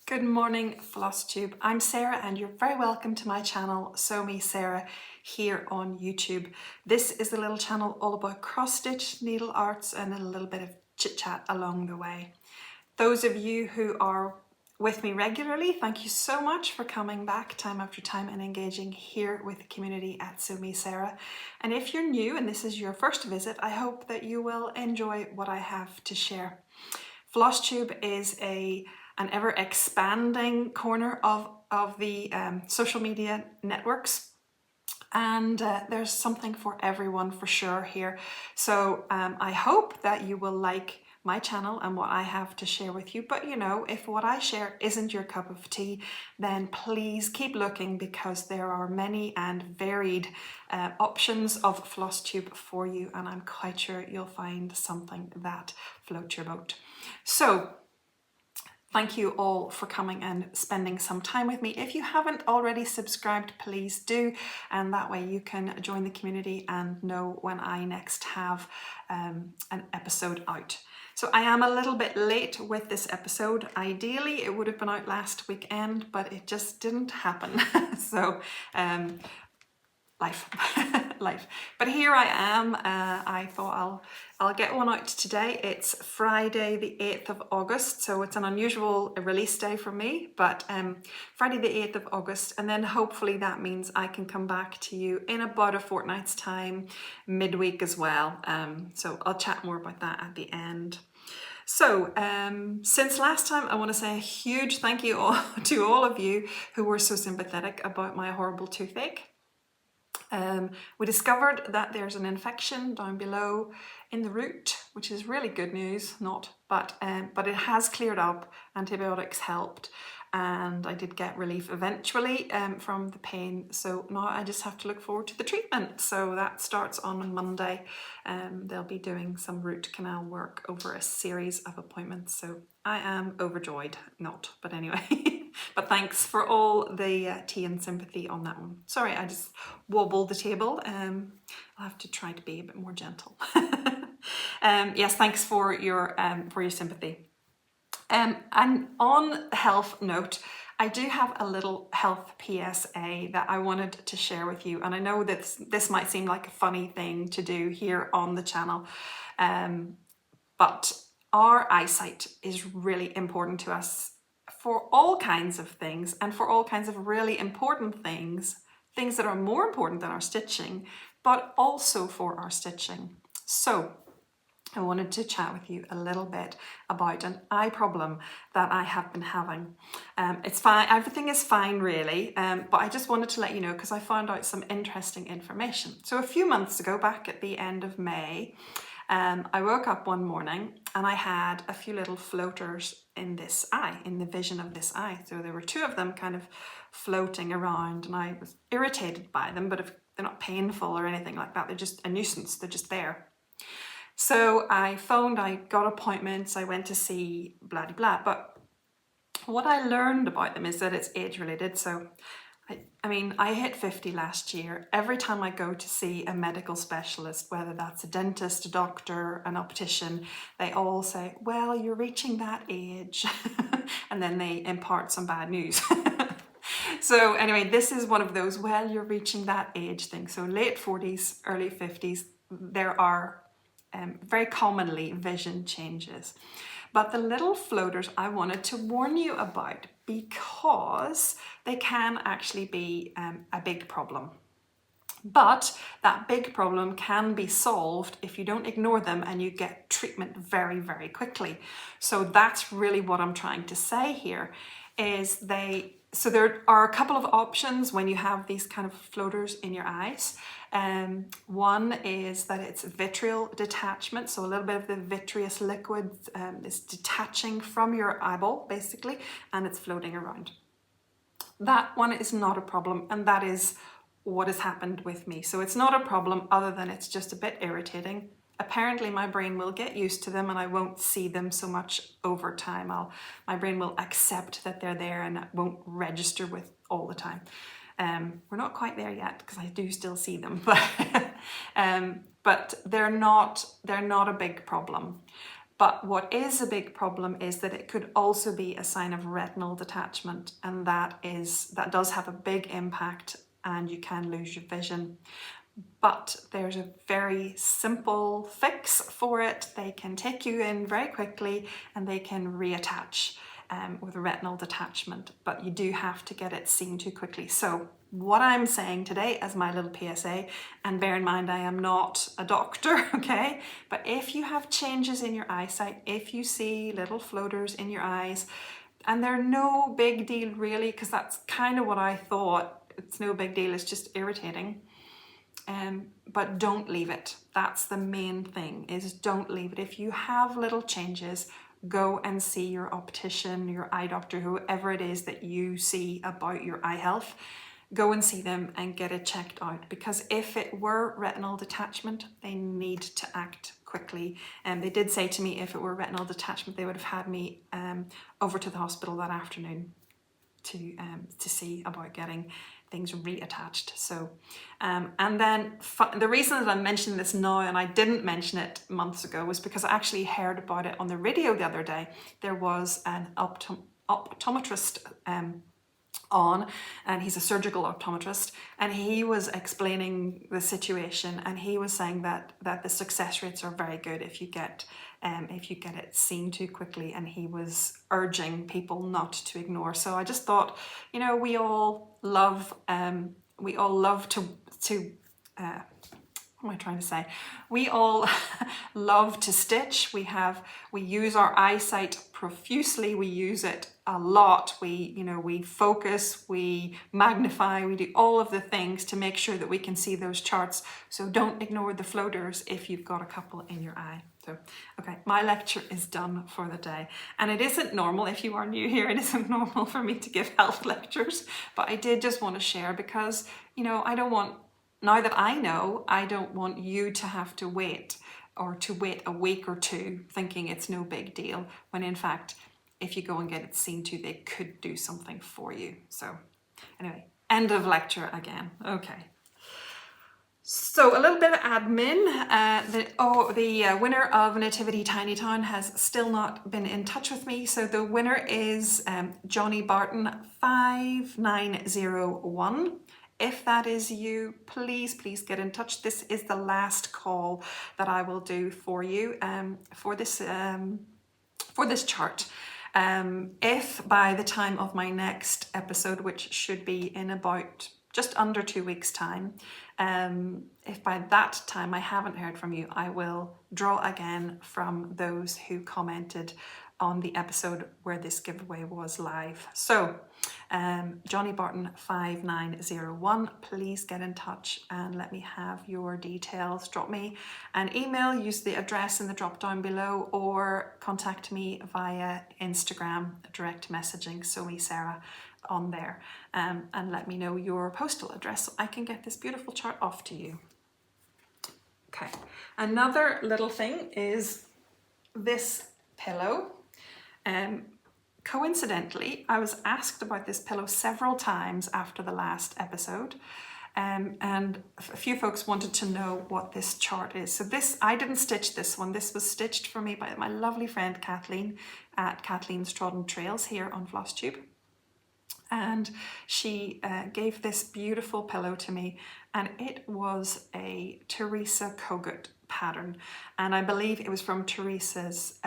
Good morning, Flosstube. I'm Sarah and you're very welcome to my channel, Sew Me Sarah, here on YouTube. This is a little channel all about cross-stitch needle arts and a little bit of chit-chat along the way. Those of you who are with me regularly, thank you so much for coming back time after time and engaging here with the community at Sew Me Sarah. And if you're new and this is your first visit, I hope that you will enjoy what I have to share. Flosstube is an ever-expanding corner of the social media networks, and there's something for everyone for sure here. So I hope that you will like my channel and what I have to share with you. But you know, if what I share isn't your cup of tea, then please keep looking, because there are many and varied options of Flosstube for you, and I'm quite sure you'll find something that floats your boat. So thank you all for coming and spending some time with me. If you haven't already subscribed, please do, and that way you can join the community and know when I next have an episode out. So I am a little bit late with this episode. Ideally, it would have been out last weekend, but it just didn't happen. So life. But here I am. I thought I'll get one out today. It's Friday the 8th of August, so it's an unusual release day for me, but Friday the 8th of August, and then hopefully that means I can come back to you in about a fortnight's time, midweek as well. So I'll chat more about that at the end. So since last time, I want to say a huge thank you to all of you who were so sympathetic about my horrible toothache. We discovered that there's an infection down below in the root, which is really good news, but it has cleared up. Antibiotics helped, and I did get relief eventually from the pain. So now I just have to look forward to the treatment. So that starts on Monday. They'll be doing some root canal work over a series of appointments. So I am overjoyed, but anyway. But thanks for all the tea and sympathy on that one. Sorry, I just wobbled the table. I'll have to try to be a bit more gentle. Yes, thanks for your sympathy. And on the health note, I do have a little health PSA that I wanted to share with you. And I know that this might seem like a funny thing to do here on the channel, but our eyesight is really important to us for all kinds of things, and for all kinds of really important things that are more important than our stitching, but also for our stitching. So I wanted to chat with you a little bit about an eye problem that I have been having. It's fine, everything is fine really, but I just wanted to let you know because I found out some interesting information. So a few months ago, back at the end of May, I woke up one morning and I had a few little floaters in this eye, in the vision of this eye. So there were two of them kind of floating around, and I was irritated by them, but if they're not painful or anything like that, they're just a nuisance, they're just there. So I phoned, I got appointments, I went to see blah, blah, blah. But what I learned about them is that it's age related. So I mean, I hit 50 last year. Every time I go to see a medical specialist, whether that's a dentist, a doctor, an optician, they all say, well, you're reaching that age. And then they impart some bad news. So anyway, this is one of those, well, you're reaching that age thing. So late 40s, early 50s, there are very commonly vision changes. But the little floaters I wanted to warn you about, because they can actually be a big problem. But that big problem can be solved if you don't ignore them and you get treatment very, very quickly. So that's really what I'm trying to say here, is so there are a couple of options when you have these kind of floaters in your eyes. One is that it's vitreal detachment, so a little bit of the vitreous liquid is detaching from your eyeball basically, and it's floating around. That one is not a problem, and that is what has happened with me. So it's not a problem other than it's just a bit irritating. Apparently my brain will get used to them and I won't see them so much over time. My brain will accept that they're there and it won't register with all the time. We're not quite there yet because I do still see them, but they're not a big problem. But what is a big problem is that it could also be a sign of retinal detachment, and that does have a big impact and you can lose your vision. But there's a very simple fix for it. They can take you in very quickly and they can reattach with retinal detachment, but you do have to get it seen to quickly. So what I'm saying today as my little PSA, and bear in mind I am not a doctor, okay, but if you have changes in your eyesight, if you see little floaters in your eyes, and they're no big deal really, because that's kind of what I thought, it's no big deal, it's just irritating. But don't leave it. That's the main thing, is don't leave it. If you have little changes, go and see your optician, your eye doctor, whoever it is that you see about your eye health. Go and see them and get it checked out, because if it were retinal detachment, they need to act quickly. And they did say to me, if it were retinal detachment, they would have had me over to the hospital that afternoon to see about getting things reattached. So and then the reason that I'm mentioning this now and I didn't mention it months ago was because I actually heard about it on the radio the other day. There was an optometrist on, and he's a surgical optometrist, and he was explaining the situation, and he was saying that the success rates are very good if you get it seen too quickly, and he was urging people not to ignore. So I just thought, you know, we all love to what am I trying to say? We all love to stitch. We use our eyesight profusely. We use it a lot. We focus, we magnify, we do all of the things to make sure that we can see those charts. So don't ignore the floaters if you've got a couple in your eye. So, okay, my lecture is done for the day. And it isn't normal, if you are new here, it isn't normal for me to give health lectures, but I did just want to share because, you know, now that I know, I don't want you to have to wait a week or two thinking it's no big deal, when in fact, if you go and get it seen to, they could do something for you. So anyway, end of lecture again. Okay. So a little bit of admin. The winner of Nativity Tiny Town has still not been in touch with me. So the winner is Johnny Barton 5901. If that is you, please get in touch. This is the last call that I will do for you for this chart. If by the time of my next episode, which should be in about just under 2 weeks' time, if by that time I haven't heard from you, I will draw again from those who commented on the episode where this giveaway was live. So Johnny Barton 5901, please get in touch and let me have your details. Drop me an email, use the address in the drop down below, or contact me via Instagram, direct messaging Sew Sarah on there, and let me know your postal address so I can get this beautiful chart off to you. Okay, another little thing is this pillow. Coincidentally, I was asked about this pillow several times after the last episode, and a few folks wanted to know what this chart is. So I didn't stitch this one. This was stitched for me by my lovely friend Kathleen at Kathleen's Trodden Trails here on Flosstube. And she gave this beautiful pillow to me, and it was a Teresa Kogut pattern. And I believe it was from Teresa's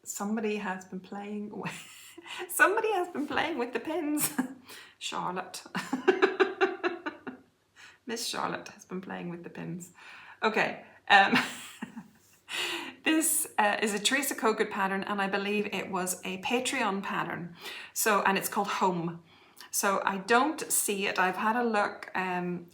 somebody has been playing with the pins. Charlotte. Miss Charlotte has been playing with the pins. Okay. This is a Teresa Kogut pattern, and I believe it was a Patreon pattern. So, and it's called Home. So I don't see it. I've had a look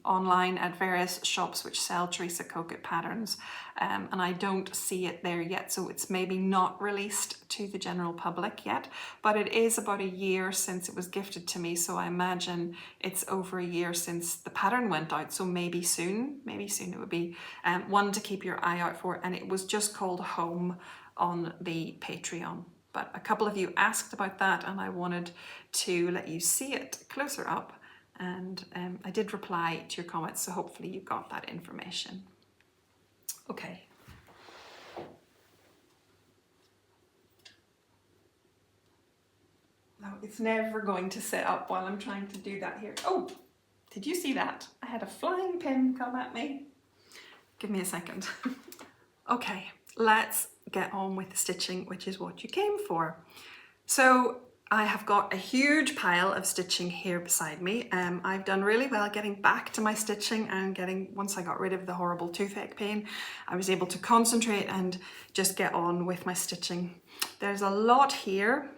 online at various shops which sell Teresa Kogut patterns, and I don't see it there yet. So it's maybe not released to the general public yet, but it is about a year since it was gifted to me. So I imagine it's over a year since the pattern went out. So maybe soon it would be one to keep your eye out for. And it was just called Home on the Patreon. But a couple of you asked about that, and I wanted to let you see it closer up, and I did reply to your comments, so hopefully you got that information. Okay. it's never going to sit up while I'm trying to do that here. Oh, did you see that? I had a flying pin come at me. Give me a second. Okay, let's get on with the stitching, which is what you came for. So I have got a huge pile of stitching here beside me. I've done really well getting back to my stitching and once I got rid of the horrible toothache pain, I was able to concentrate and just get on with my stitching. There's a lot here.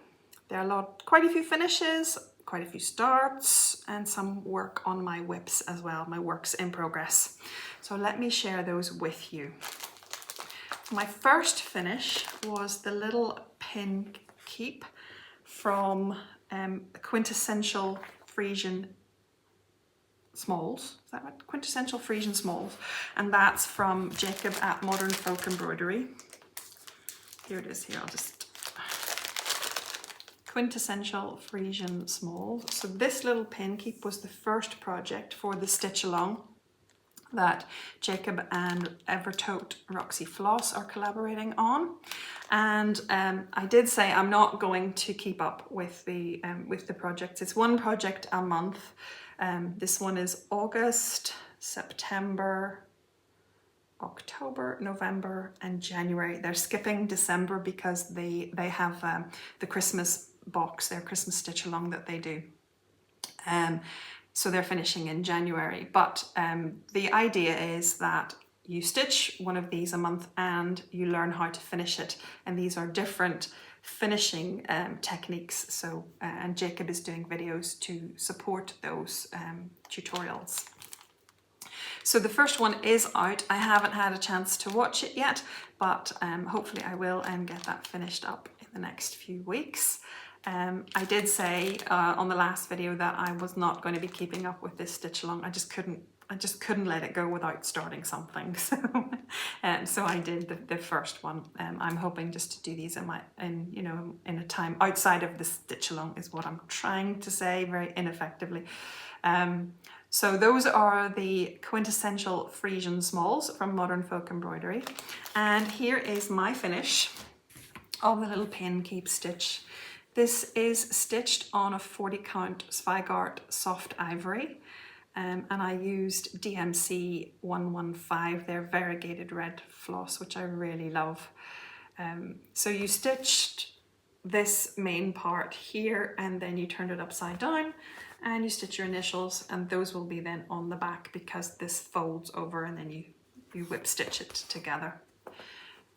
There are quite a few finishes, quite a few starts, and some work on my whips as well, my works in progress. So let me share those with you. My first finish was the little pin keep from Quintessential Frisian Smalls. Is that right? Quintessential Frisian Smalls. And that's from Jacob at Modern Folk Embroidery. Here it is here, I'll just... Quintessential Frisian Smalls. So this little pin keep was the first project for the Stitch Along that Jacob and Evertote Roxy Floss are collaborating on. And I did say I'm not going to keep up with the projects. It's one project a month. This one is August, September, October, November, and January. They're skipping December because they have the Christmas box, their Christmas stitch along that they do. So they're finishing in January, but the idea is that you stitch one of these a month and you learn how to finish it. And these are different finishing techniques. So, and Jacob is doing videos to support those tutorials. So the first one is out. I haven't had a chance to watch it yet, but hopefully I will and get that finished up in the next few weeks. I did say on the last video that I was not going to be keeping up with this stitch along. I just couldn't let it go without starting something. So I did the first one. I'm hoping just to do these in a time outside of the stitch along is what I'm trying to say very ineffectively. So those are the Quintessential Frisian Smalls from Modern Folk Embroidery. And here is my finish of the little pin keep stitch. This is stitched on a 40 count Zweigart soft ivory, and I used DMC 115, their variegated red floss, which I really love. So you stitched this main part here and then you turned it upside down and you stitch your initials, and those will be then on the back because this folds over and then you whip stitch it together.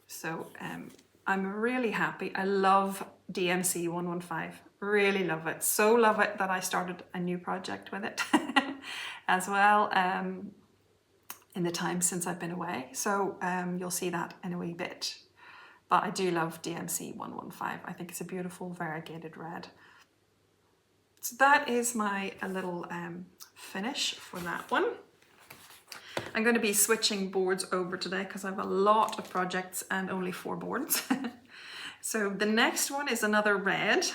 So I'm really happy. I love DMC 115, really love it. So love it that I started a new project with it as well in the time since I've been away. So you'll see that in a wee bit. But I do love DMC 115. I think it's a beautiful variegated red. So that is my little finish for that one. I'm going to be switching boards over today because I have a lot of projects and only 4 boards. So the next one is another red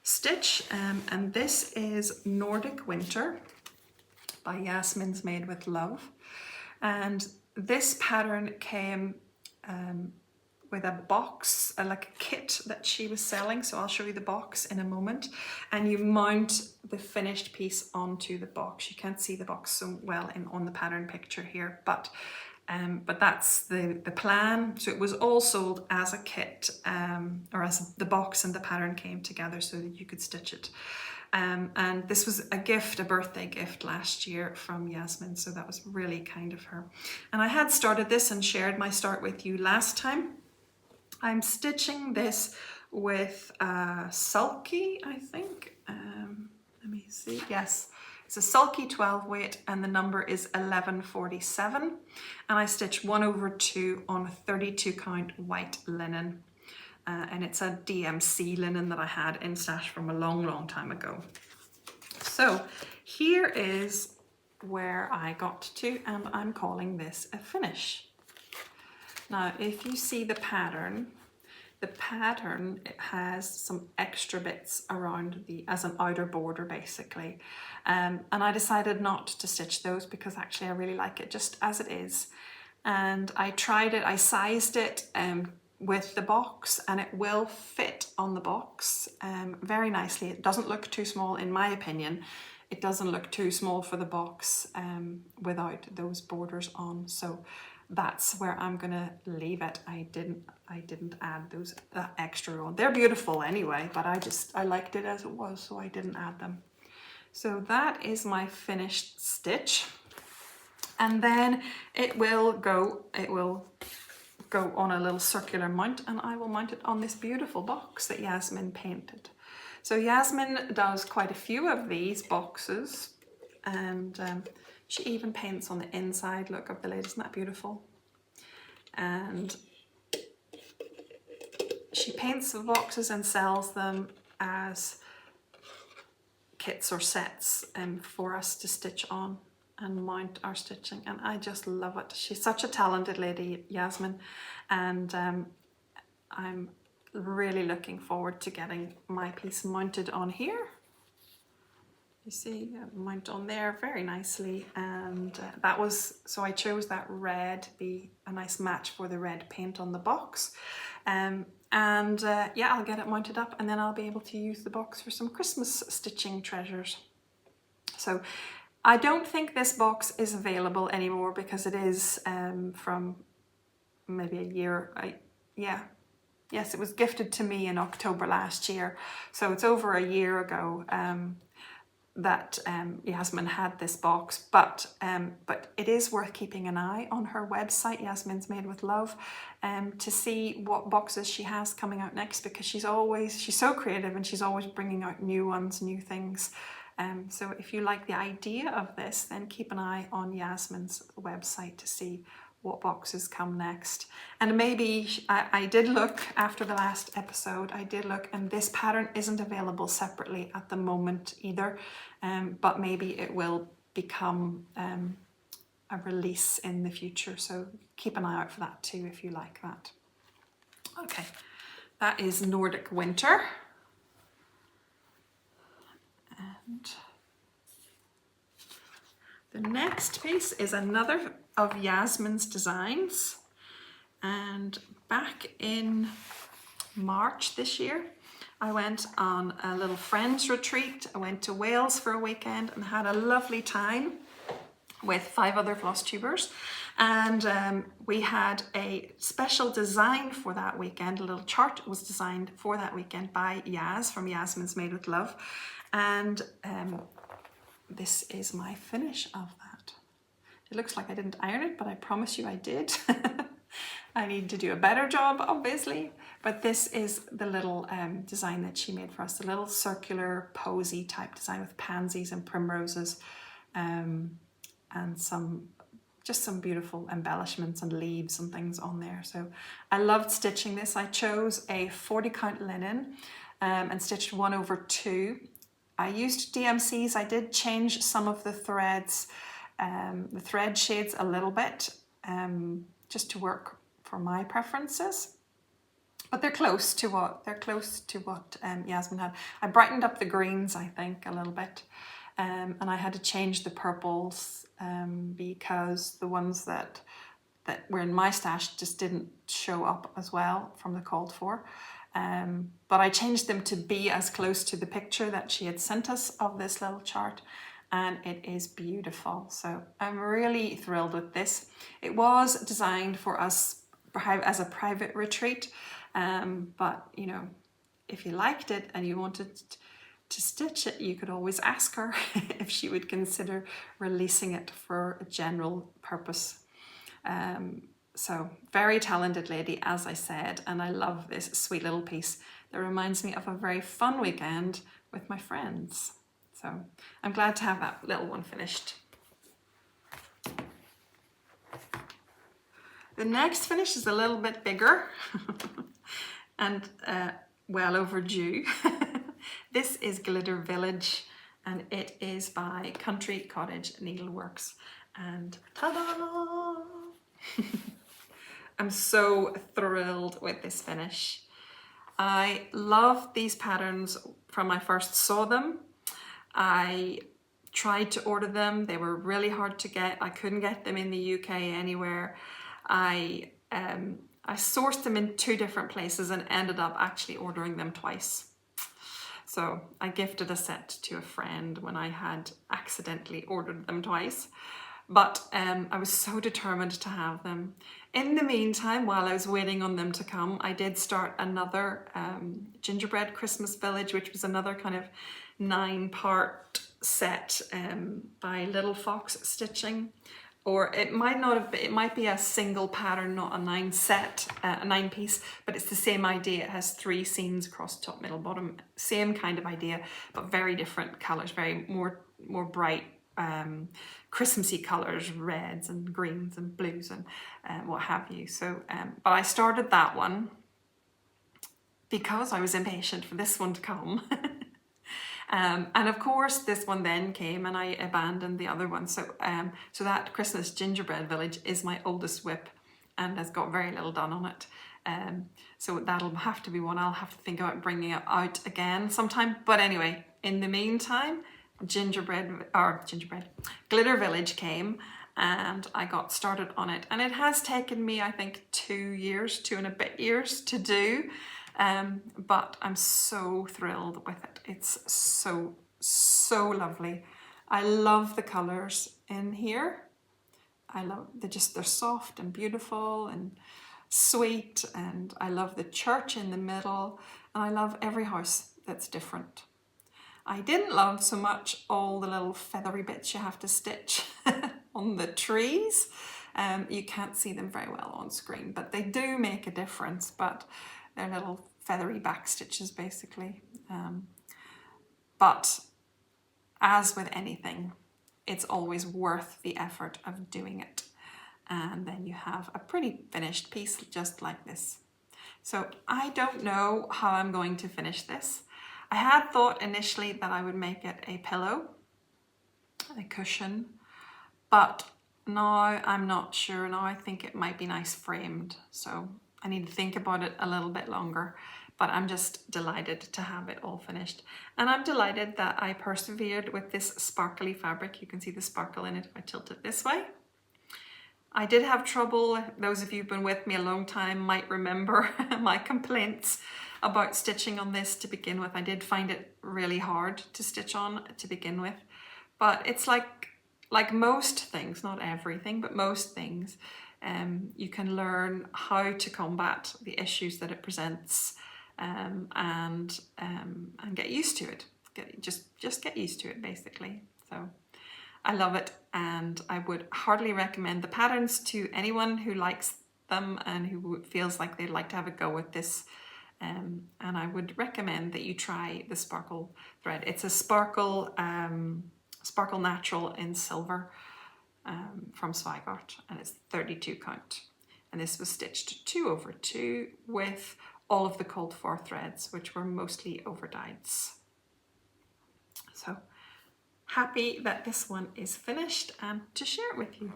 stitch, and this is Nordic Winter by Yasmin's Made with Love. And this pattern came with a box, like a kit that she was selling. So I'll show you the box in a moment. And you mount the finished piece onto the box. You can't see the box so well on the pattern picture here, but that's the plan. So it was all sold as a kit, or as the box and the pattern came together so that you could stitch it. And this was a gift, a birthday gift last year from Yasmin, so that was really kind of her. And I had started this and shared my start with you last time. I'm stitching this with sulky, I think. Let me see. Yes, it's a sulky 12 weight and the number is 1147. And I stitch 1/2 on a 32 count white linen. And it's a DMC linen that I had in stash from a long, long time ago. So here is where I got to, and I'm calling this a finish. Now, if you see the pattern it has some extra bits around as an outer border basically. And I decided not to stitch those because actually I really like it just as it is. And I tried it, I sized it with the box, and it will fit on the box very nicely. It doesn't look too small, in my opinion. It doesn't look too small for the box without those borders on. So that's where I'm gonna leave it. I didn't add that extra on. They're beautiful anyway, but I liked it as it was, so I didn't add them. So that is my finished stitch. And then it will go on a little circular mount, and I will mount it on this beautiful box that Yasmin painted. So Yasmin does quite a few of these boxes, and she even paints on the inside, look, of the lid. Isn't that beautiful? And she paints the boxes and sells them as kits or sets for us to stitch on and mount our stitching, and I just love it. She's such a talented lady, Yasmin, and I'm really looking forward to getting my piece mounted on here. You see, mount on there very nicely, and so I chose that red to be a nice match for the red paint on the box. Yeah, I'll get it mounted up, and then I'll be able to use the box for some Christmas stitching treasures. So I don't think this box is available anymore because it is from maybe a year. Yes, it was gifted to me in October last year. So it's over a year ago that Yasmin had this box, but it is worth keeping an eye on her website, Yasmin's Made with Love, to see what boxes she has coming out next, because she's so creative and she's always bringing out new ones, new things. So if you like the idea of this, then keep an eye on Yasmin's website to see what boxes come next. And maybe I did look after the last episode, and this pattern isn't available separately at the moment either, but maybe it will become a release in the future. So keep an eye out for that too if you like that. Okay, that is Nordic Winter. And the next piece is another of Yasmin's designs, and back in March this year I went on a little friends retreat. I went to Wales for a weekend and had a lovely time with 5 other floss tubers, and we had a special design for that weekend. A little chart was designed for that weekend by Yas from Yasmin's Made with Love, and this is my finish of that. It looks like I didn't iron it, but I promise you I did. I need to do a better job, obviously, but this is the little design that she made for us, the little circular posy type design with pansies and primroses, and just some beautiful embellishments and leaves and things on there. So I loved stitching this. I chose a 40 count linen and stitched 1/2. I used DMCs. I did change some of the threads, the thread shades a little bit, just to work for my preferences. But they're close to what Yasmin had. I brightened up the greens, I think, a little bit, and I had to change the purples because the ones that were in my stash just didn't show up as well from the called for. But I changed them to be as close to the picture that she had sent us of this little chart, and it is beautiful. So I'm really thrilled with this. It was designed for us as a private retreat, but you know, if you liked it and you wanted to stitch it, you could always ask her if she would consider releasing it for a general purpose. So very talented lady, as I said, and I love this sweet little piece that reminds me of a very fun weekend with my friends. So I'm glad to have that little one finished. The next finish is a little bit bigger and well overdue. This is Glitter Village, and it is by Cottage Needleworks, and ta-da! I'm so thrilled with this finish. I love these patterns from when I first saw them. I tried to order them. They were really hard to get. I couldn't get them in the UK anywhere. I I sourced them in 2 different places and ended up actually ordering them twice. So I gifted a set to a friend when I had accidentally ordered them twice. But I was so determined to have them. In the meantime, while I was waiting on them to come, I did start another gingerbread Christmas village, which was another kind of 9-part set by Little Fox Stitching. Or it might not have been, it might be a single pattern, not a 9 set, a 9 piece, but it's the same idea. It has 3 scenes across top, middle, bottom, same kind of idea, but very different colors, very more bright, Christmassy colors, reds and greens and blues and what have you. So, but I started that one because I was impatient for this one to come. And of course this one then came and I abandoned the other one. So so that Christmas gingerbread village is my oldest WIP and has got very little done on it. So that'll have to be one I'll have to think about bringing it out again sometime. But anyway, in the meantime, Glitter Village came and I got started on it. And it has taken me, I think, 2 years, 2 and a bit years to do. But I'm so thrilled with it. It's so, so lovely. I love the colors in here. I love, they're soft and beautiful and sweet, and I love the church in the middle, and I love every house that's different. I didn't love so much all the little feathery bits you have to stitch on the trees. You can't see them very well on screen, but they do make a difference, but they're little feathery back stitches basically. But as with anything, it's always worth the effort of doing it. And then you have a pretty finished piece just like this. So I don't know how I'm going to finish this. I had thought initially that I would make it a pillow, a cushion, but now I'm not sure. Now I think it might be nice framed. So I need to think about it a little bit longer, but I'm just delighted to have it all finished. And I'm delighted that I persevered with this sparkly fabric. You can see the sparkle in it if I tilt it this way. I did have trouble. Those of you who've been with me a long time might remember my complaints about stitching on this to begin with. I did find it really hard to stitch on to begin with, but it's like most things, not everything, but most things, you can learn how to combat the issues that it presents, and get used to it. Just get used to it basically. So I love it, and I would heartily recommend the patterns to anyone who likes them and who feels like they'd like to have a go with this. And I would recommend that you try the sparkle thread. It's a sparkle natural in silver from Zweigart, and it's 32 count. And this was stitched 2/2 with all of the called for threads, which were mostly over dyes. So happy that this one is finished and to share it with you.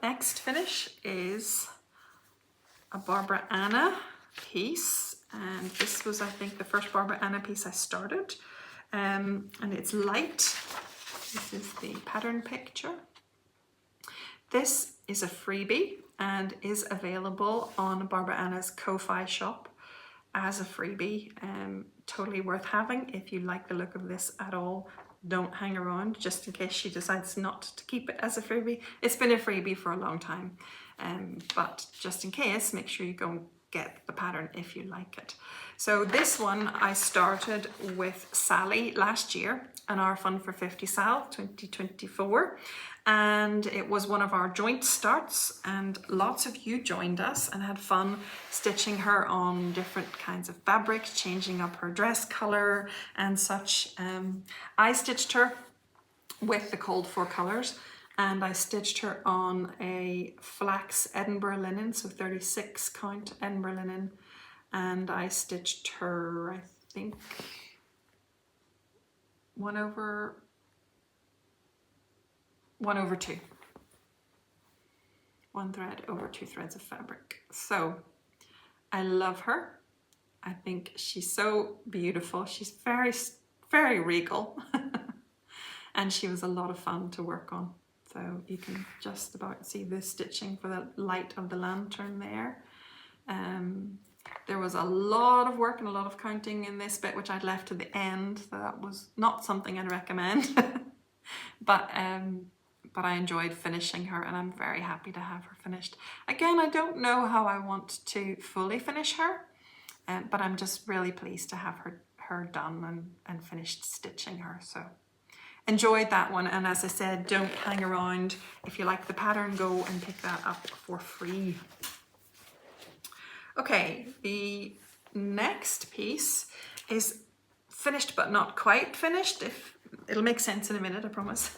Next finish is a Barbara Anna piece, and this was, I think, the first Barbara Anna piece I started, and it's light. This is the pattern picture. This is a freebie and is available on Barbara Anna's Ko-Fi shop as a freebie. Totally worth having if you like the look of this at all. Don't hang around just in case she decides not to keep it as a freebie. It's been a freebie for a long time, but just in case, make sure you go and get the pattern if you like it. So this one I started with Sally last year, an Our Fun for 50 Sal 2024, and it was one of our joint starts, and lots of you joined us and had fun stitching her on different kinds of fabrics, changing up her dress color and such. I stitched her with the called for colors, and I stitched her on a flax Edinburgh linen, so 36 count Edinburgh linen, and I stitched her, I think, 1/2. 1 thread over 2 threads of fabric. So I love her. I think she's so beautiful. She's very, very regal. And she was a lot of fun to work on. So you can just about see the stitching for the light of the lantern there. There was a lot of work and a lot of counting in this bit, which I'd left to the end. So that was not something I'd recommend. But I enjoyed finishing her, and I'm very happy to have her finished. Again, I don't know how I want to fully finish her, but I'm just really pleased to have her done and finished stitching her. So enjoyed that one, and as I said, don't hang around. If you like the pattern, go and pick that up for free. Okay, the next piece is finished but not quite finished. It'll make sense in a minute, I promise.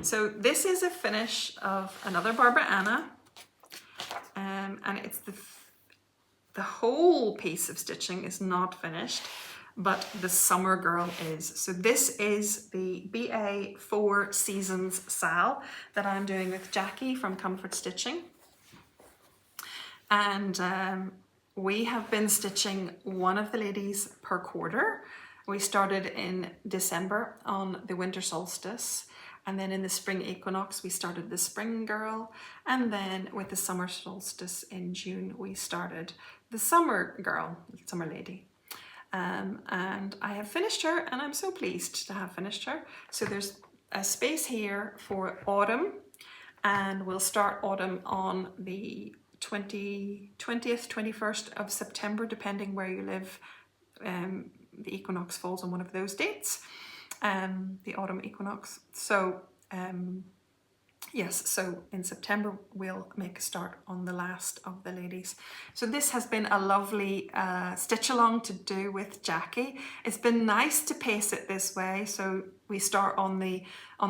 So this is a finish of another Barbara Anna, and it's the whole piece of stitching is not finished, but the summer girl is. So this is the BA 4 Seasons Sal that I'm doing with Jackie from Comfort Stitching. And we have been stitching one of the ladies per quarter. We started in December on the winter solstice, and then in the spring equinox we started the spring girl, and then with the summer solstice in June we started the summer girl, summer lady. And I have finished her, and I'm so pleased to have finished her. So there's a space here for autumn, and we'll start autumn on the 20th, 21st of September, depending where you live. The equinox falls on one of those dates, the autumn equinox. So yes, so in September we'll make a start on the last of the ladies. So this has been a lovely stitch along to do with Jackie. It's been nice to pace it this way, so we start on the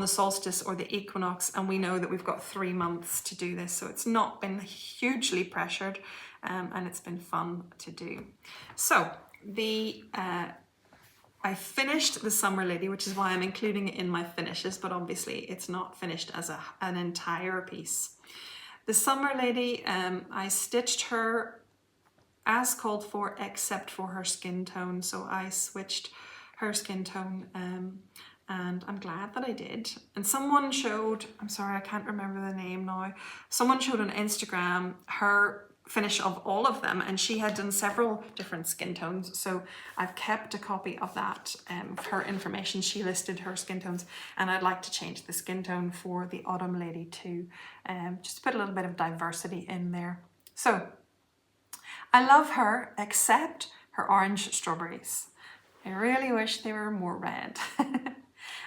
solstice or the equinox, and we know that we've got 3 months to do this, so it's not been hugely pressured, and it's been fun to do. So I finished the summer lady, which is why I'm including it in my finishes, but obviously it's not finished as an entire piece. The summer lady, I stitched her as called for, except for her skin tone. So I switched her skin tone, and I'm glad that I did. And someone showed, I'm sorry, I can't remember the name now. Someone showed on Instagram her finish of all of them, and she had done several different skin tones, so I've kept a copy of that for her information. She listed her skin tones, and I'd like to change the skin tone for the autumn lady too, just to put a little bit of diversity in there. So I love her, except her orange strawberries. I really wish they were more red.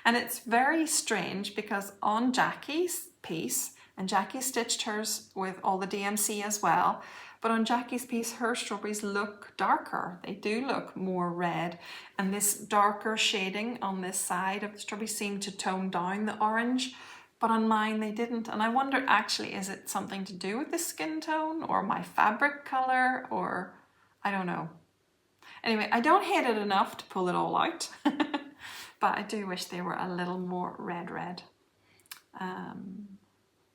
And it's very strange because on Jackie's piece, and Jackie stitched hers with all the DMC as well, but on Jackie's piece her strawberries look darker. They do look more red, and this darker shading on this side of the strawberry seemed to tone down the orange, but on mine they didn't. And I wonder, actually, is it something to do with the skin tone or my fabric color, or I don't know. Anyway, I don't hate it enough to pull it all out, but I do wish they were a little more red.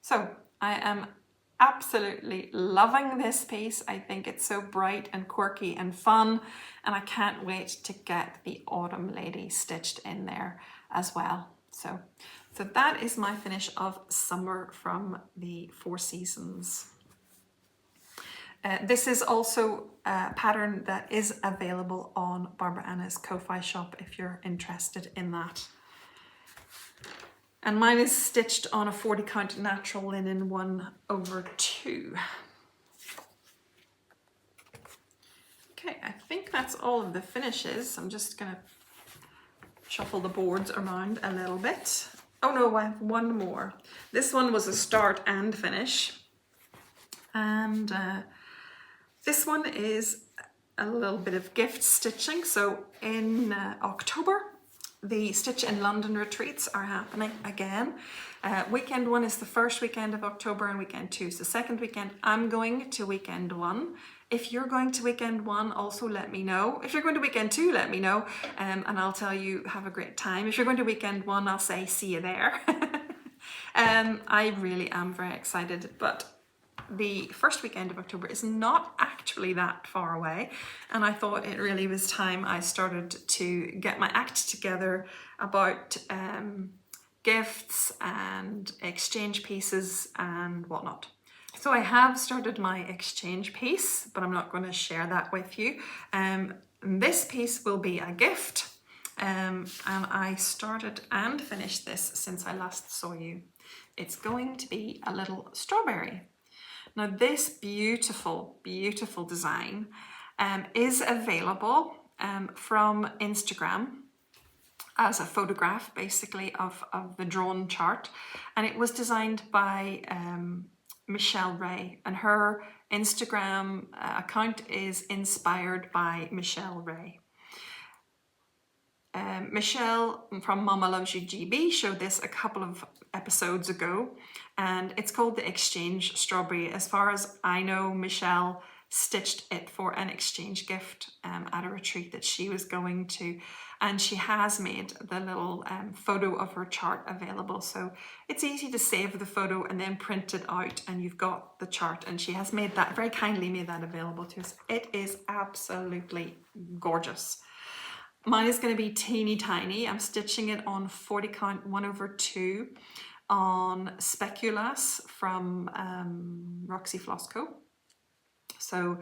So I am absolutely loving this piece. I think it's so bright and quirky and fun, and I can't wait to get the autumn lady stitched in there as well. So that is my finish of summer from the 4 Seasons. This is also a pattern that is available on Barbara Anna's Ko-Fi shop if you're interested in that. And mine is stitched on a 40 count natural linen 1/2. Okay, I think that's all of the finishes. I'm just gonna shuffle the boards around a little bit. Oh no, I have one more. This one was a start and finish. And this one is a little bit of gift stitching. So in October, the Stitch in London retreats are happening again. Weekend 1 is the first weekend of October, and weekend 2 is the second weekend. I'm going to weekend 1. If you're going to weekend 1, also let me know. If you're going to weekend 2, let me know, and I'll tell you have a great time. If you're going to weekend 1, I'll say see you there. I really am very excited, but the first weekend of October is not actually that far away, and I thought it really was time I started to get my act together about gifts and exchange pieces and whatnot. So I have started my exchange piece, but I'm not going to share that with you. This piece will be a gift, and I started and finished this since I last saw you. It's going to be a little strawberry. Now this beautiful, beautiful design is available from Instagram as a photograph basically of the drawn chart, and it was designed by Michelle Rea, and her Instagram account is inspired by Michelle Rea. Michelle from Mama Loves You GB showed this a couple of episodes ago, and it's called the Exchange Strawberry. As far as I know, Michelle stitched it for an exchange gift at a retreat that she was going to, and she has made the little photo of her chart available, so it's easy to save the photo and then print it out and you've got the chart, and she has made that, very kindly made that available to us. It is absolutely gorgeous. Mine is going to be teeny tiny. I'm stitching it on 40 count 1/2 on Speculas from Roxy Floss Co. So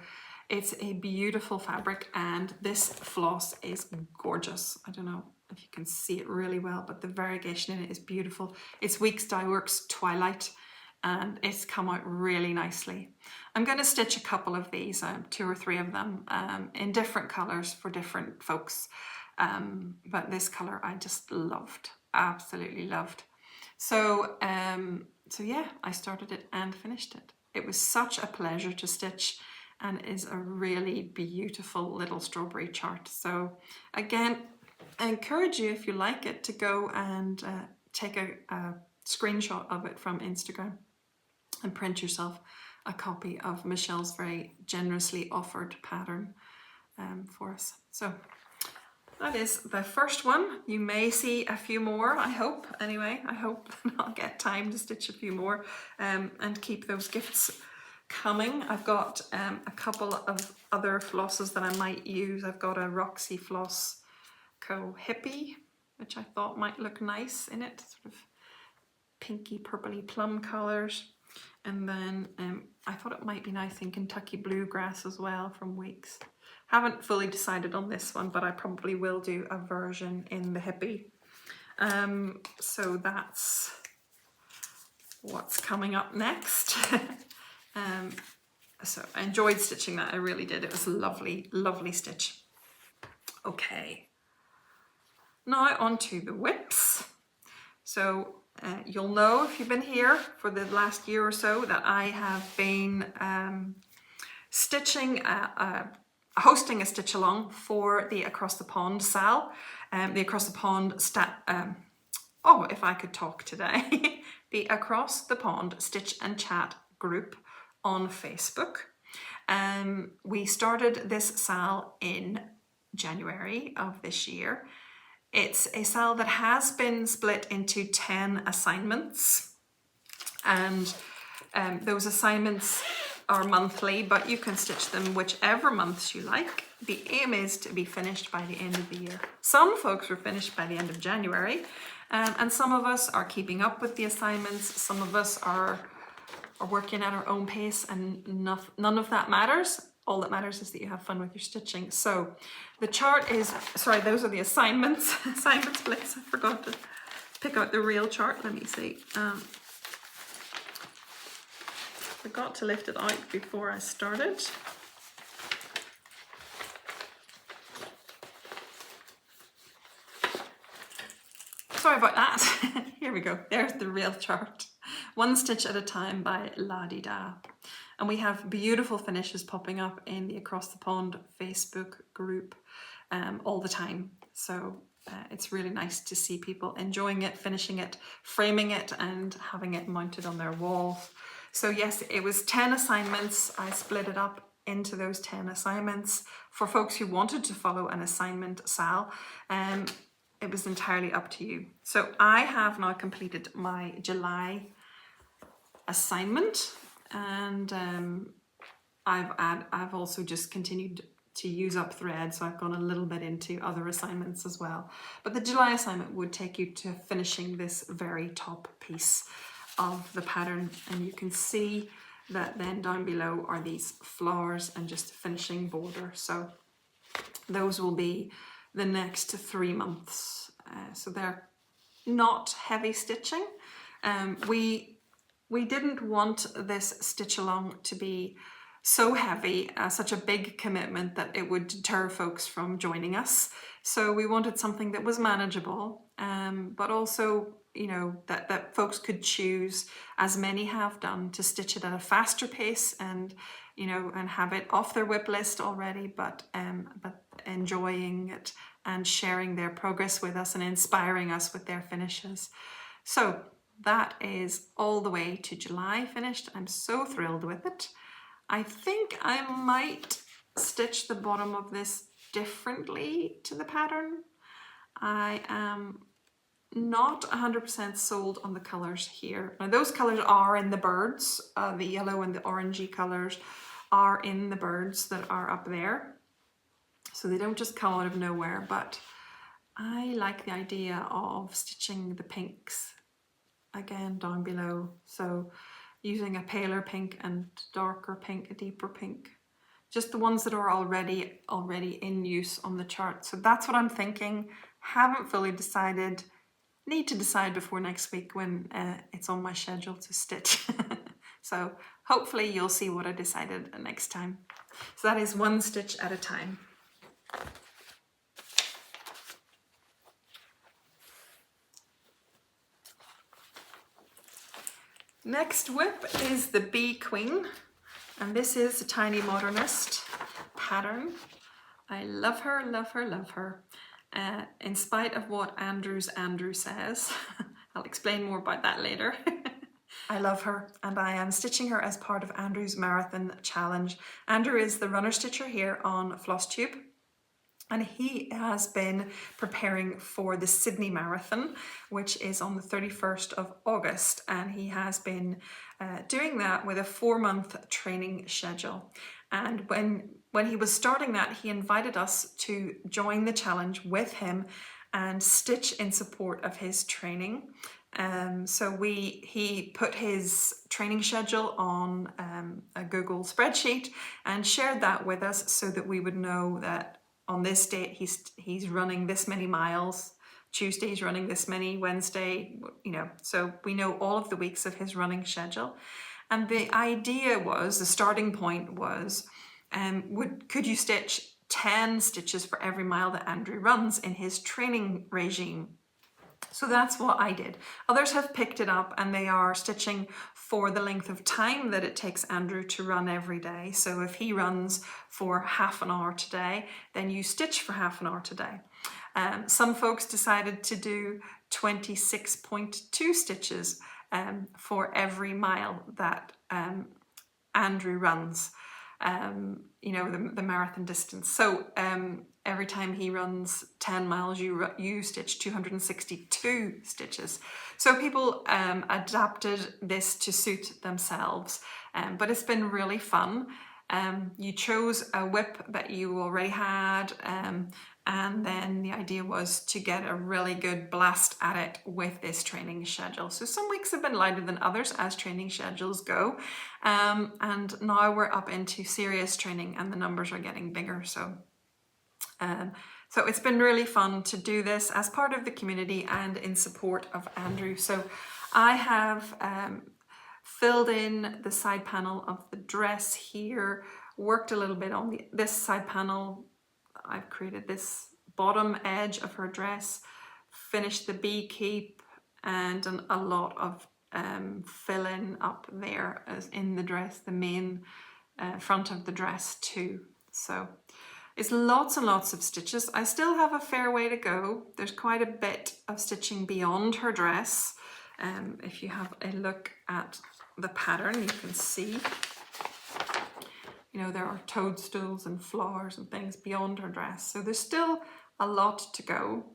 it's a beautiful fabric, and this floss is gorgeous. I don't know if you can see it really well, but the variegation in it is beautiful. It's Weeks Dye Works Twilight, and it's come out really nicely. I'm going to stitch a couple of these, 2 or 3 of them, in different colours for different folks. But this colour I just loved, absolutely loved. So, so yeah, I started it and finished it. It was such a pleasure to stitch, and is a really beautiful little strawberry chart. So again, I encourage you, if you like it, to go and take a screenshot of it from Instagram and print yourself a copy of Michelle's very generously offered pattern for us. So that is the first one. You may see a few more, I hope. Anyway, I hope I'll get time to stitch a few more and keep those gifts coming. I've got a couple of other flosses that I might use. I've got a Roxy Floss Co Hippie, which I thought might look nice in it, sort of pinky purpley plum colours. And then I thought it might be nice in Kentucky Bluegrass as well from Weeks. Haven't fully decided on this one, but I probably will do a version in the hippie. So that's what's coming up next. So I enjoyed stitching that, I really did. It was a lovely, lovely stitch. Okay, now on to the whips. So you'll know if you've been here for the last year or so that I have been stitching, hosting a stitch along for the Across the Pond Sal, the Across the Pond oh, if I could talk today, the Across the Pond Stitch and Chat group on Facebook. We started this SAL in January of this year. It's a SAL that has been split into 10 assignments, and those assignments are monthly, but you can stitch them whichever months you like. The aim is to be finished by the end of the year. Some folks were finished by the end of January, and some of us are keeping up with the assignments. Some of us are working at our own pace, and none of that matters. All that matters is that you have fun with your stitching. So the chart is, sorry, those are the assignments. Assignments, please. I forgot to pick out the real chart. Let me see. Forgot to lift it out before I started. Sorry about that. Here we go. There's the real chart. One stitch at a time by La Di Da. And we have beautiful finishes popping up in the Across the Pond Facebook group all the time. So it's really nice to see people enjoying it, finishing it, framing it, and having it mounted on their wall. So yes, it was 10 assignments. I split it up into those 10 assignments for folks who wanted to follow an assignment SAL. It was entirely up to you. So I have now completed my July assignment. and I've also just continued to use up thread, so I've gone a little bit into other assignments as well. But the July assignment would take you to finishing this very top piece of the pattern, and you can see that then down below are these flowers and just finishing border. So those will be the next 3 months. So they're not heavy stitching. We didn't want this stitch along to be so heavy, such a big commitment that it would deter folks from joining us. So we wanted something that was manageable, but also, you know, that folks could choose, as many have done, to stitch it at a faster pace and, you know, and have it off their WIP list already, but enjoying it and sharing their progress with us and inspiring us with their finishes. So that is all the way to July finished. I'm so thrilled with it. I think I might stitch the bottom of this differently to the pattern. I am not 100% sold on the colors here. Now those colors are in the birds, the yellow and the orangey colors are in the birds that are up there. So they don't just come out of nowhere, but I like the idea of stitching the pinks again down below. So using a paler pink and darker pink, a deeper pink, just the ones that are already in use on the chart. So that's what I'm thinking. Haven't fully decided. Need to decide before next week when it's on my schedule to stitch. So hopefully you'll see what I decided next time. So that is one stitch at a time. Next WIP is the Bee Queen, and this is a Tiny Modernist pattern. I love her, love her, love her. In spite of what Andrew says. I'll explain more about that later. I love her, and I am stitching her as part of Andrew's marathon challenge. Andrew is the runner stitcher here on Flosstube, and he has been preparing for the Sydney Marathon, which is on the 31st of August, and he has been doing that with a 4-month training schedule. And when he was starting that, he invited us to join the challenge with him and stitch in support of his training. So he put his training schedule on a Google spreadsheet and shared that with us so that we would know that on this date he's running this many miles, Tuesday he's running this many, Wednesday, you know, so we know all of the weeks of his running schedule. And the idea was, the starting point was, could you stitch 10 stitches for every mile that Andrew runs in his training regime? So that's what I did. Others have picked it up and they are stitching for the length of time that it takes Andrew to run every day. So if he runs for half an hour today, then you stitch for half an hour today. Some folks decided to do 26.2 stitches for every mile that Andrew runs, you know, the marathon distance. So every time he runs 10 miles, you stitch 262 stitches. So people adapted this to suit themselves, but it's been really fun. You chose a WIP that you already had, and then the idea was to get a really good blast at it with this training schedule. So some weeks have been lighter than others as training schedules go, and now we're up into serious training and the numbers are getting bigger. So it's been really fun to do this as part of the community and in support of Andrew. So I have filled in the side panel of the dress here, worked a little bit on this side panel. I've created this bottom edge of her dress, finished the bee keep, and done a lot of fill-in up there as in the dress, the main front of the dress too. So it's lots and lots of stitches. I still have a fair way to go. There's quite a bit of stitching beyond her dress. If you have a look at the pattern, you can see, you know, there are toadstools and flowers and things beyond her dress. So there's still a lot to go.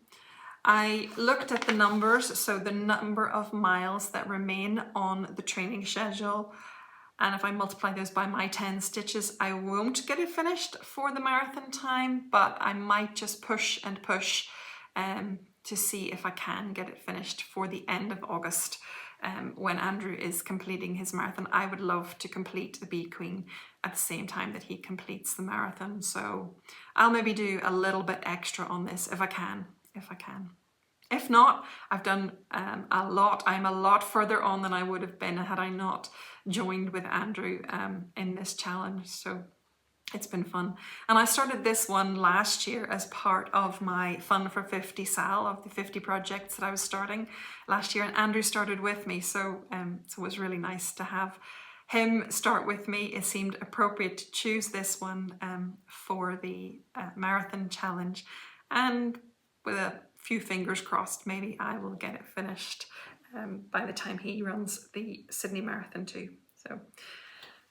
I looked at the numbers, so the number of miles that remain on the training schedule. And if I multiply those by my 10 stitches, I won't get it finished for the marathon time, but I might just push and push to see if I can get it finished for the end of August. When Andrew is completing his marathon. I would love to complete the Bee Queen at the same time that he completes the marathon. So I'll maybe do a little bit extra on this if I can. If not, I've done a lot. I'm a lot further on than I would have been had I not joined with Andrew in this challenge. So it's been fun. And I started this one last year as part of my Fun for 50 SAL of the 50 projects that I was starting last year. And Andrew started with me. So it was really nice to have him start with me. It seemed appropriate to choose this one for the marathon challenge. And with a few fingers crossed, maybe I will get it finished by the time he runs the Sydney Marathon too.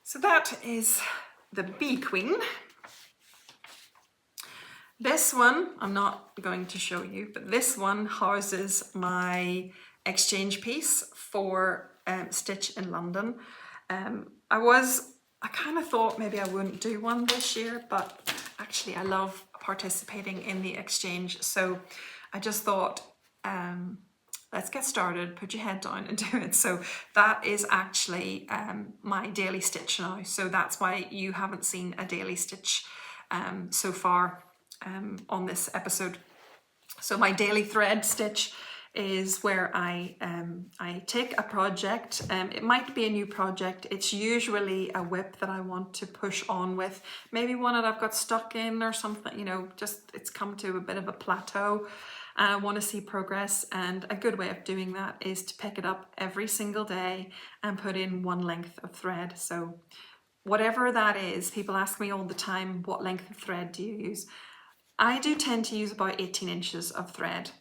So that is the Bee Queen. This one, I'm not going to show you, but this one houses my exchange piece for Stitch in London. I kind of thought maybe I wouldn't do one this year, but actually I love participating in the exchange. So I just thought, let's get started, put your head down and do it. So that is actually my daily stitch now. So that's why you haven't seen a daily stitch so far on this episode. So my daily thread stitch is where I take a project. It might be a new project. It's usually a whip that I want to push on with. Maybe one that I've got stuck in or something, you know, just it's come to a bit of a plateau. And I want to see progress, and a good way of doing that is to pick it up every single day and put in one length of thread. So whatever that is, people ask me all the time, what length of thread do you use? I do tend to use about 18 inches of thread,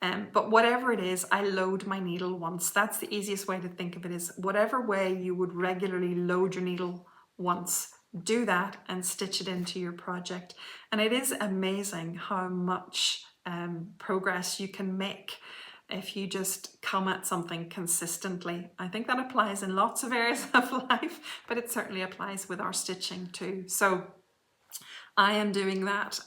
but whatever it is, I load my needle once. That's the easiest way to think of it, is whatever way you would regularly load your needle once, do that and stitch it into your project. And it is amazing how much progress you can make if you just come at something consistently. I think that applies in lots of areas of life, but it certainly applies with our stitching too. So I am doing that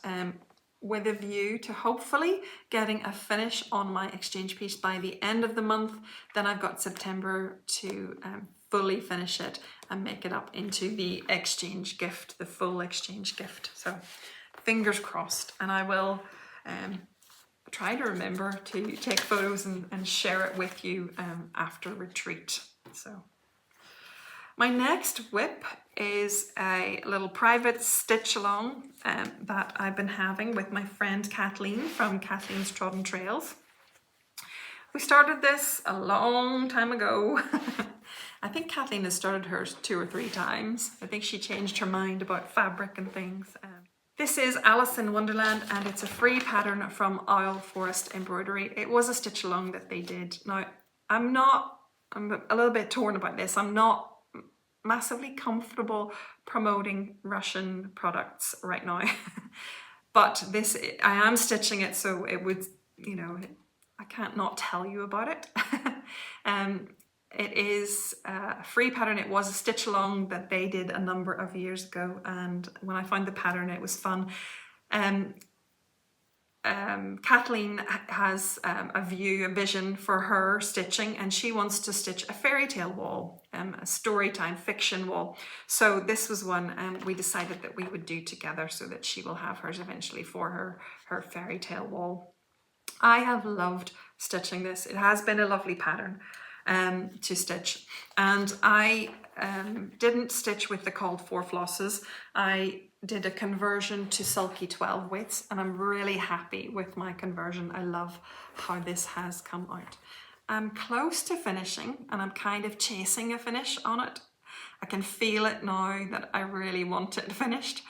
with a view to hopefully getting a finish on my exchange piece by the end of the month. Then I've got September to fully finish it and make it up into the exchange gift, the full exchange gift. So fingers crossed, and I will try to remember to take photos and share it with you after retreat. So my next whip is a little private stitch along that I've been having with my friend Kathleen from Kathleen's Trodden Trails. We started this a long time ago. I think Kathleen has started hers 2 or 3 times. I think she changed her mind about fabric and things. This is Alice in Wonderland, and it's a free pattern from Owl Forest Embroidery. It was a stitch along that they did. Now, I'm a little bit torn about this. I'm not massively comfortable promoting Russian products right now. But this, I am stitching it, so it would, you know, I can't not tell you about it. It is a free pattern. It was a stitch along that they did a number of years ago, and when I found the pattern it was fun. Kathleen has a vision for her stitching, and she wants to stitch a fairy tale wall, a story time fiction wall. So this was one we decided that we would do together, so that she will have hers eventually for her fairy tale wall. I have loved stitching this. It has been a lovely pattern to stitch, and I didn't stitch with the called 4 flosses. I did a conversion to sulky 12 weights, and I'm really happy with my conversion. I love how this has come out. I'm close to finishing, and I'm kind of chasing a finish on it. I can feel it now that I really want it finished,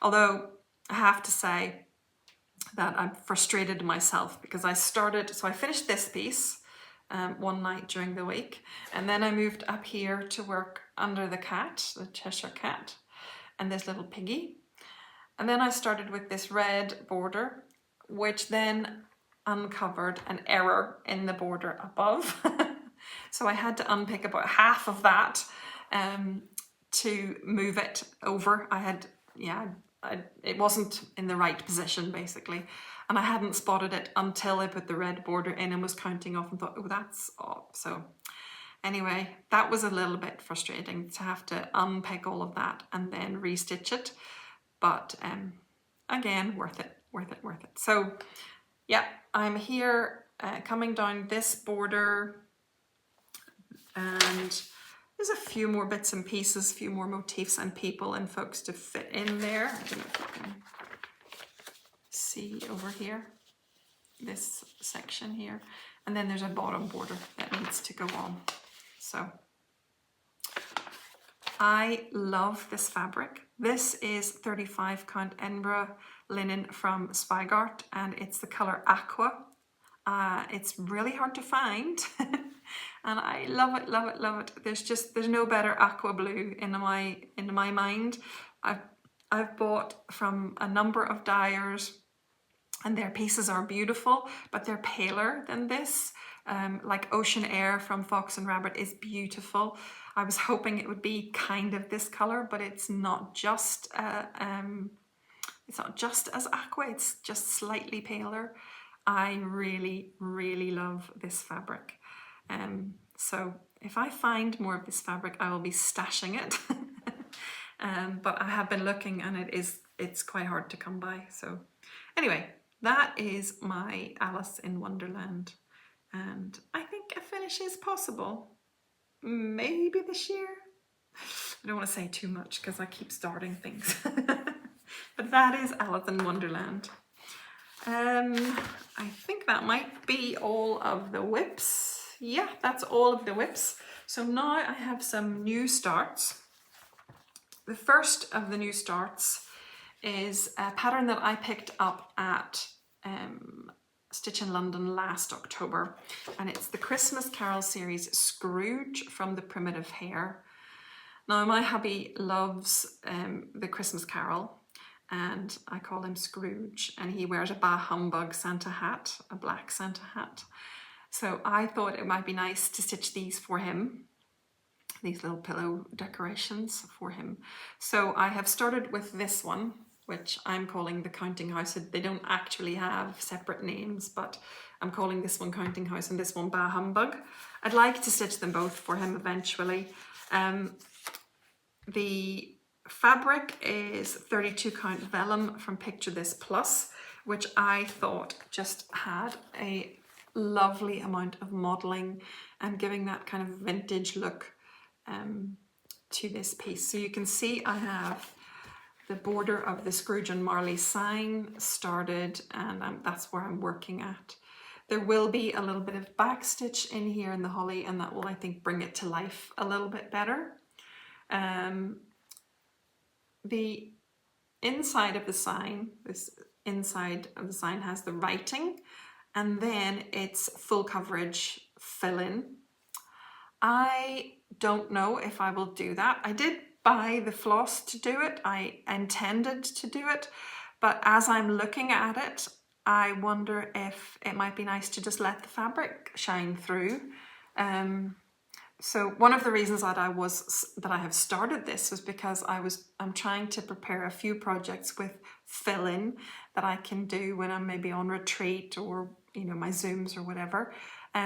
although I have to say that I'm frustrated myself, because I finished this piece one night during the week, and then I moved up here to work under the cat, the Cheshire cat, and this little piggy. And then I started with this red border, which then uncovered an error in the border above. So I had to unpick about half of that to move it over. It wasn't in the right position basically, and I hadn't spotted it until I put the red border in and was counting off and thought, oh, that's off. So anyway, that was a little bit frustrating to have to unpick all of that and then restitch it, but again, worth it. So yeah, I'm here coming down this border, and there's a few more bits and pieces, a few more motifs and people and folks to fit in there. I don't know if you can see over here, this section here. And then there's a bottom border that needs to go on. So I love this fabric. This is 35 count Edinburgh linen from Spygart, and it's the color Aqua. It's really hard to find. And I love it. There's no better aqua blue in my mind. I've bought from a number of dyers, and their pieces are beautiful, but they're paler than this. Like Ocean Air from Fox and Rabbit is beautiful. I was hoping it would be kind of this color, but it's not just as aqua. It's just slightly paler. I really love this fabric. So if I find more of this fabric, I will be stashing it. But I have been looking, and it's quite hard to come by. So anyway, that is my Alice in Wonderland, and I think a finish is possible. Maybe this year. I don't want to say too much because I keep starting things. But that is Alice in Wonderland. I think that might be all of the whips. Yeah, that's all of the whips. So now I have some new starts. The first of the new starts is a pattern that I picked up at Stitch in London last October, and it's the Christmas Carol series Scrooge from the Primitive Hare. Now my hubby loves the Christmas Carol, and I call him Scrooge, and he wears a bah humbug Santa hat, a black Santa hat. So I thought it might be nice to stitch these for him, these little pillow decorations for him. So I have started with this one, which I'm calling the Counting House. They don't actually have separate names, but I'm calling this one Counting House and this one Bah Humbug. I'd like to stitch them both for him eventually. The fabric is 32 count vellum from Picture This Plus, which I thought just had a lovely amount of modelling and giving that kind of vintage look to this piece. So you can see I have the border of the Scrooge and Marley sign started, and that's where I'm working at. There will be a little bit of backstitch in here in the holly, and that will, I think, bring it to life a little bit better. The inside of the sign, this inside of the sign has the writing, and then it's full coverage fill-in. I don't know if I will do that. I did buy the floss to do it. I intended to do it, but as I'm looking at it, I wonder if it might be nice to just let the fabric shine through. So one of the reasons that I have started this was because I'm trying to prepare a few projects with fill-in that I can do when I'm maybe on retreat or my Zooms or whatever.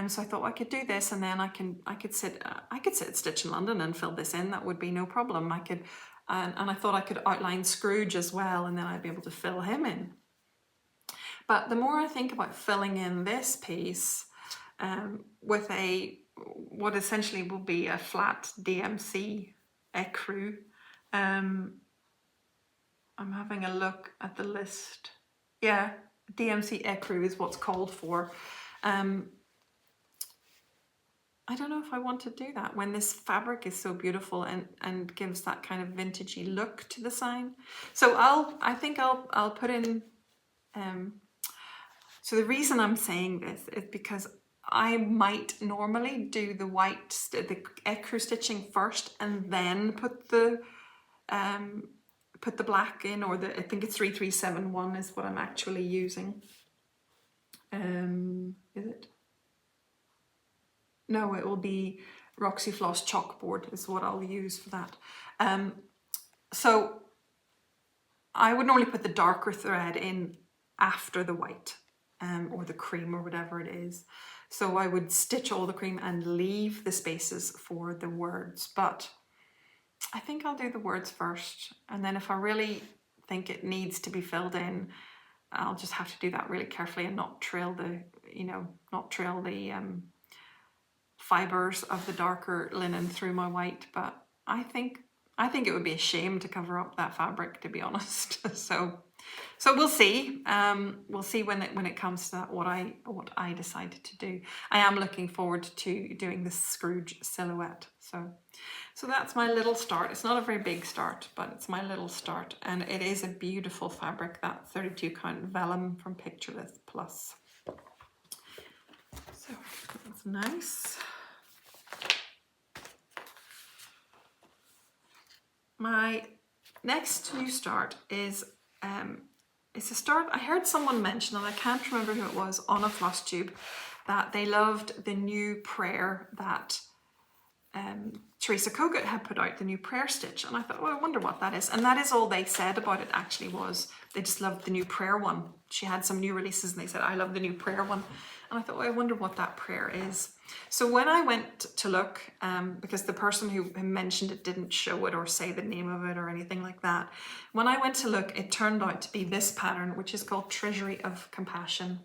So I thought I could do this, and then I could sit at Stitch in London and fill this in. That would be no problem. And I thought I could outline Scrooge as well, and then I'd be able to fill him in. But the more I think about filling in this piece with what essentially will be a flat DMC ecru, I'm having a look at the list. Yeah, DMC ecru is what's called for. I don't know if I want to do that when this fabric is so beautiful and gives that kind of vintagey look to the sign. So I think I'll put in. So the reason I'm saying this is because I might normally do the ecru stitching first and then put the black in, or I think it's 3371 is what I'm actually using. Is it? No, it will be Roxy Floss chalkboard is what I'll use for that. So I would normally put the darker thread in after the white, or the cream or whatever it is. So I would stitch all the cream and leave the spaces for the words, but I think I'll do the words first, and then if I really think it needs to be filled in, I'll just have to do that really carefully and not trail the, fibers of the darker linen through my white. But I think it would be a shame to cover up that fabric, to be honest. So we'll see. We'll see when it comes to that, what I decided to do. I am looking forward to doing this Scrooge silhouette. So that's my little start. It's not a very big start, but it's my little start, and it is a beautiful fabric, that 32 count vellum from Pictureless Plus. So that's nice. My next new start is it's a start I heard someone mention, and I can't remember who it was, on a Flosstube, that they loved the new prayer that Teresa Kogut had put out, the new prayer stitch, and I thought, well, I wonder what that is. And that is all they said about it, actually, was they just loved the new prayer one. She had some new releases and they said, I love the new prayer one. And I thought, well, I wonder what that prayer is. So when I went to look, because the person who mentioned it didn't show it or say the name of it or anything like that, when I went to look, it turned out to be this pattern, which is called Treasury of Compassion.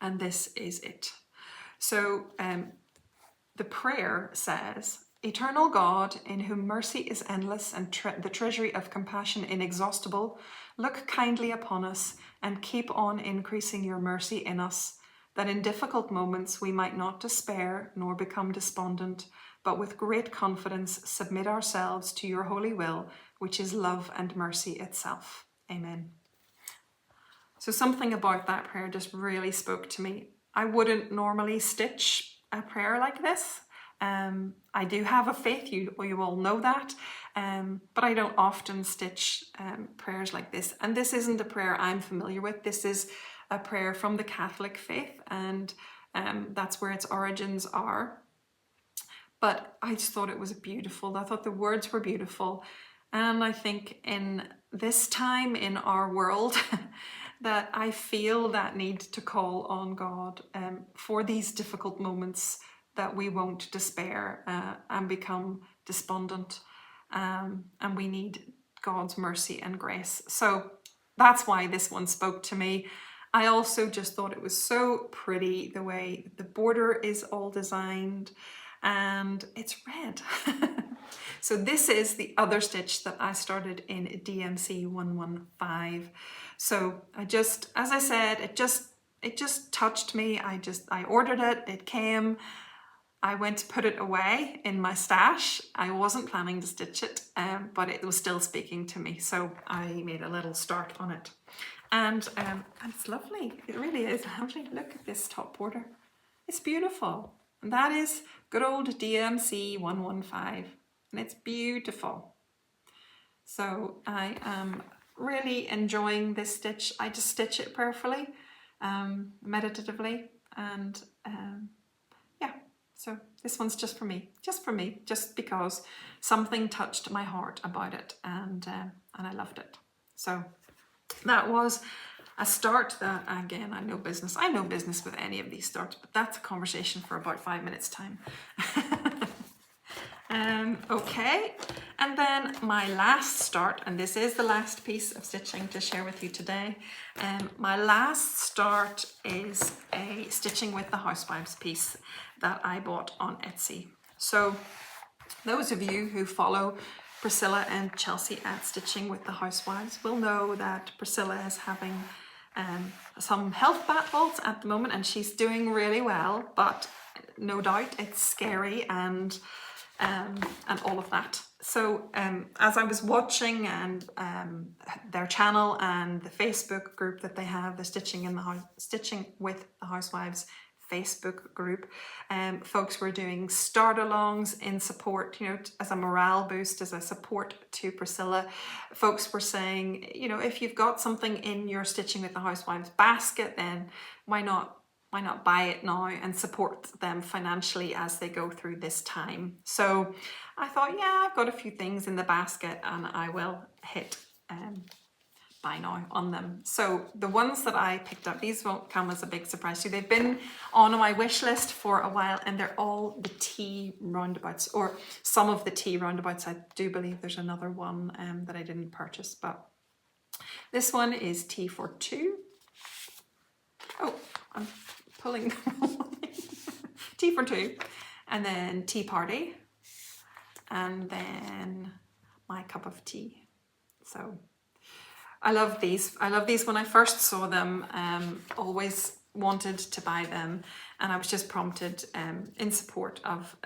And this is it. So the prayer says, Eternal God, in whom mercy is endless and the treasury of compassion inexhaustible, look kindly upon us and keep on increasing your mercy in us, that in difficult moments we might not despair nor become despondent, but with great confidence submit ourselves to your holy will, which is love and mercy itself. Amen. So something about that prayer just really spoke to me. I wouldn't normally stitch a prayer like this. I do have a faith, you all know that, but I don't often stitch prayers like this. And this isn't a prayer I'm familiar with. This is a prayer from the Catholic faith, and that's where its origins are. But I just thought it was beautiful. I thought the words were beautiful. And I think in this time in our world that I feel that need to call on God for these difficult moments, that we won't despair and become despondent, and we need God's mercy and grace. So that's why this one spoke to me. I also just thought it was so pretty, the way the border is all designed, and it's red. So this is the other stitch that I started in DMC 115. So as I said, it just touched me. I ordered it, it came. I went to put it away in my stash. I wasn't planning to stitch it, but it was still speaking to me. So I made a little start on it. And it's lovely. It really is lovely. Look at this top border. It's beautiful. And that is good old DMC 115. And it's beautiful. So I am really enjoying this stitch. I just stitch it prayerfully, meditatively, and yeah. So this one's just for me, just because something touched my heart about it, and I loved it. So that was a start that, again, I know business with any of these starts, but that's a conversation for about 5 minutes time. Okay, and then my last start, and this is the last piece of stitching to share with you today. My last start is a Stitching with the Housewives piece that I bought on Etsy. So those of you who follow Priscilla and Chelsea at Stitching with the Housewives will know that Priscilla is having some health battles at the moment, and she's doing really well, but no doubt it's scary and all of that. So as I was watching and their channel and the Facebook group that they have, the Stitching with the Housewives Facebook group, folks were doing start-alongs in support, as a morale boost, as a support to Priscilla. Folks were saying, if you've got something in your Stitching with the Housewives basket, then why not why not buy it now and support them financially as they go through this time? So I thought, yeah, I've got a few things in the basket and I will hit buy now on them. So the ones that I picked up, these won't come as a big surprise to you. They've been on my wish list for a while, and they're all the tea roundabouts, or some of the tea roundabouts. I do believe there's another one that I didn't purchase, but this one is tea for two. Oh, I'm pulling the wrong way. Tea for two, and then tea party, and then my cup of tea. So I love these. I love these. When I first saw them, always wanted to buy them, and I was just prompted in support of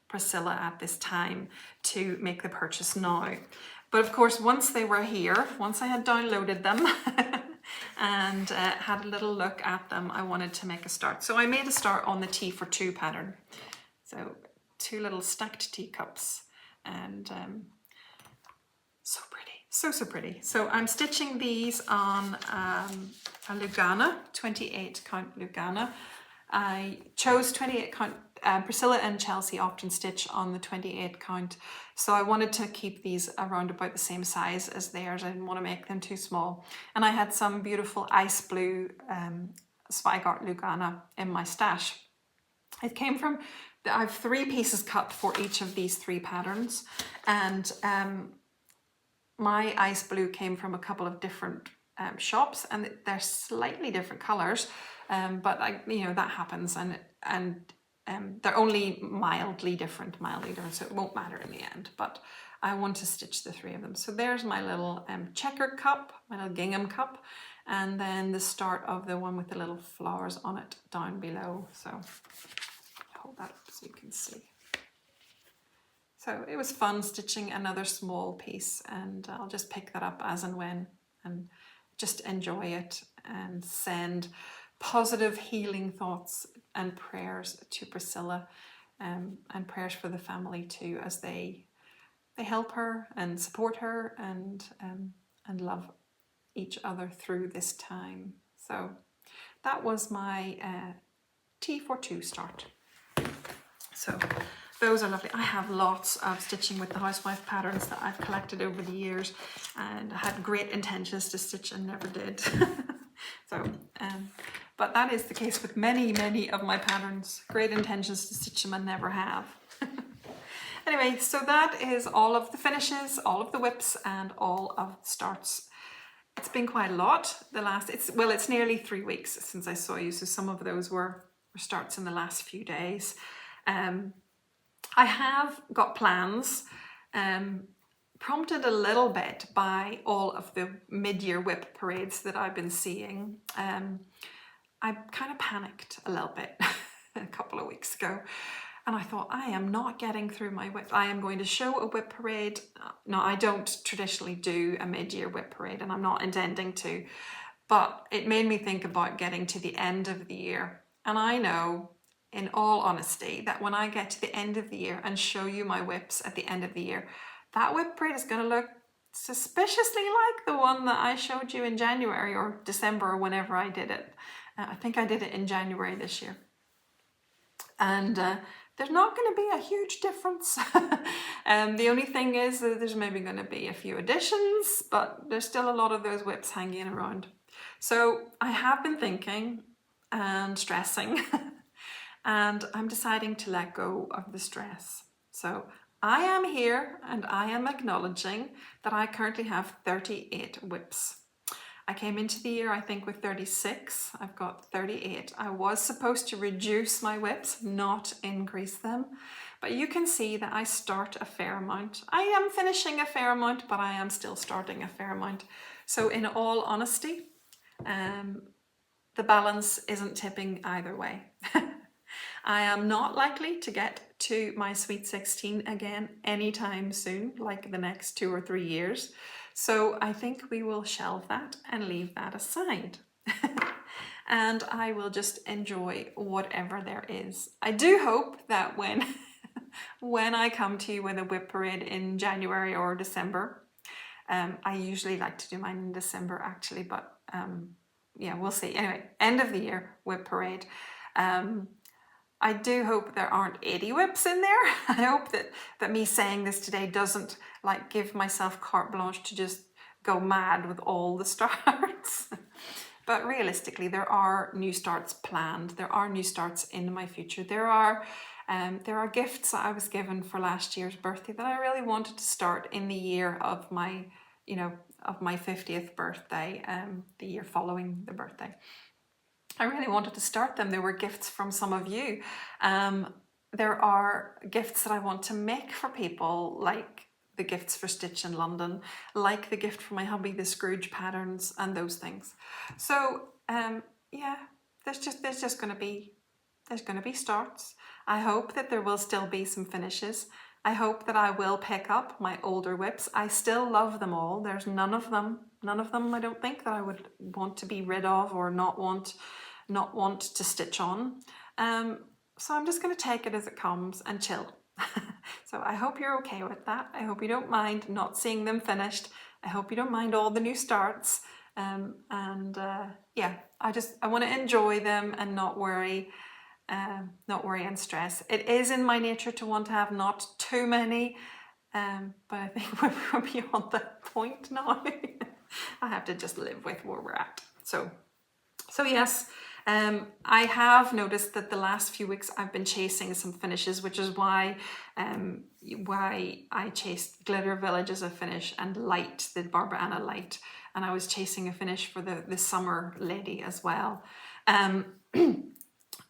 Priscilla at this time to make the purchase now. But of course, once they were here, once I had downloaded them and had a little look at them, I wanted to make a start. So I made a start on the tea for two pattern. So 2 little stacked teacups, and so pretty. So pretty. So I'm stitching these on a Lugana, 28 count Lugana. I chose 28 count. Priscilla and Chelsea often stitch on the 28 count, so I wanted to keep these around about the same size as theirs. I didn't want to make them too small. And I had some beautiful ice blue Zweigart Lugana in my stash. It came from, I have 3 pieces cut for each of these 3 patterns, and my ice blue came from a couple of different shops, and they're slightly different colors, but that happens, and they're only mildly different, so it won't matter in the end. But I want to stitch the 3 of them. So there's my little checker cup, my little gingham cup, and then the start of the one with the little flowers on it down below. So hold that up so you can see. So it was fun stitching another small piece, and I'll just pick that up as and when and just enjoy it and send positive healing thoughts and prayers to Priscilla, and prayers for the family too, as they help her and support her and love each other through this time. So that was my tea for two start. So those are lovely. I have lots of stitching with the housewife patterns that I've collected over the years, and I had great intentions to stitch and never did. But that is the case with many of my patterns. Great intentions to stitch them and never have. Anyway, so that is all of the finishes, all of the whips, and all of the starts. It's been quite a lot. It's nearly 3 weeks since I saw you, so some of those were starts in the last few days. I have got plans, prompted a little bit by all of the mid-year whip parades that I've been seeing. I kind of panicked a little bit a couple of weeks ago, and I thought, I am not getting through my whip. I am going to show a whip parade. No, I don't traditionally do a mid-year whip parade, and I'm not intending to, but it made me think about getting to the end of the year. And I know, in all honesty, that when I get to the end of the year and show you my whips at the end of the year, that whip parade is going to look suspiciously like the one that I showed you in January or December or whenever I did it. I think I did it in January this year. And there's not going to be a huge difference. The only thing is that there's maybe going to be a few additions, but there's still a lot of those whips hanging around. So I have been thinking and stressing, and I'm deciding to let go of the stress. So I am here and I am acknowledging that I currently have 38 whips. I came into the year, I think, with 36. I've got 38. I was supposed to reduce my whips, not increase them. But you can see that I start a fair amount. I am finishing a fair amount, but I am still starting a fair amount. So in all honesty, the balance isn't tipping either way. I am not likely to get to my sweet 16 again anytime soon, like the next 2 or 3 years. So I think we will shelve that and leave that aside. And I will just enjoy whatever there is. I do hope that when I come to you with a whip parade in January or December, I usually like to do mine in December actually, but yeah, we'll see. Anyway, end of the year whip parade. I do hope there aren't 80 whips in there. I hope that me saying this today doesn't like give myself carte blanche to just go mad with all the starts. But realistically, there are new starts planned. There are new starts in my future. There are gifts that I was given for last year's birthday that I really wanted to start in the year of my, of my 50th birthday, the year following the birthday. I really wanted to start them. There were gifts from some of you. There are gifts that I want to make for people, like the gifts for Stitch in London, like the gift for my hubby, the Scrooge patterns and those things. So yeah, there's just going to be starts. I hope that there will still be some finishes. I hope that I will pick up my older whips. I still love them all. There's none of them I don't think that I would want to be rid of or not want to stitch on. So I'm just going to take it as it comes and chill. So I hope you're okay with that. I hope you don't mind not seeing them finished. I hope you don't mind all the new starts. Yeah, I want to enjoy them and not worry and stress. It is in my nature to want to have not too many, but I think we're beyond that point now. I have to just live with where we're at. So yes, I have noticed that the last few weeks I've been chasing some finishes, which is why I chased Glitter Village as a finish and Light, the Barbara Anna Light, and I was chasing a finish for the Summer Lady as well.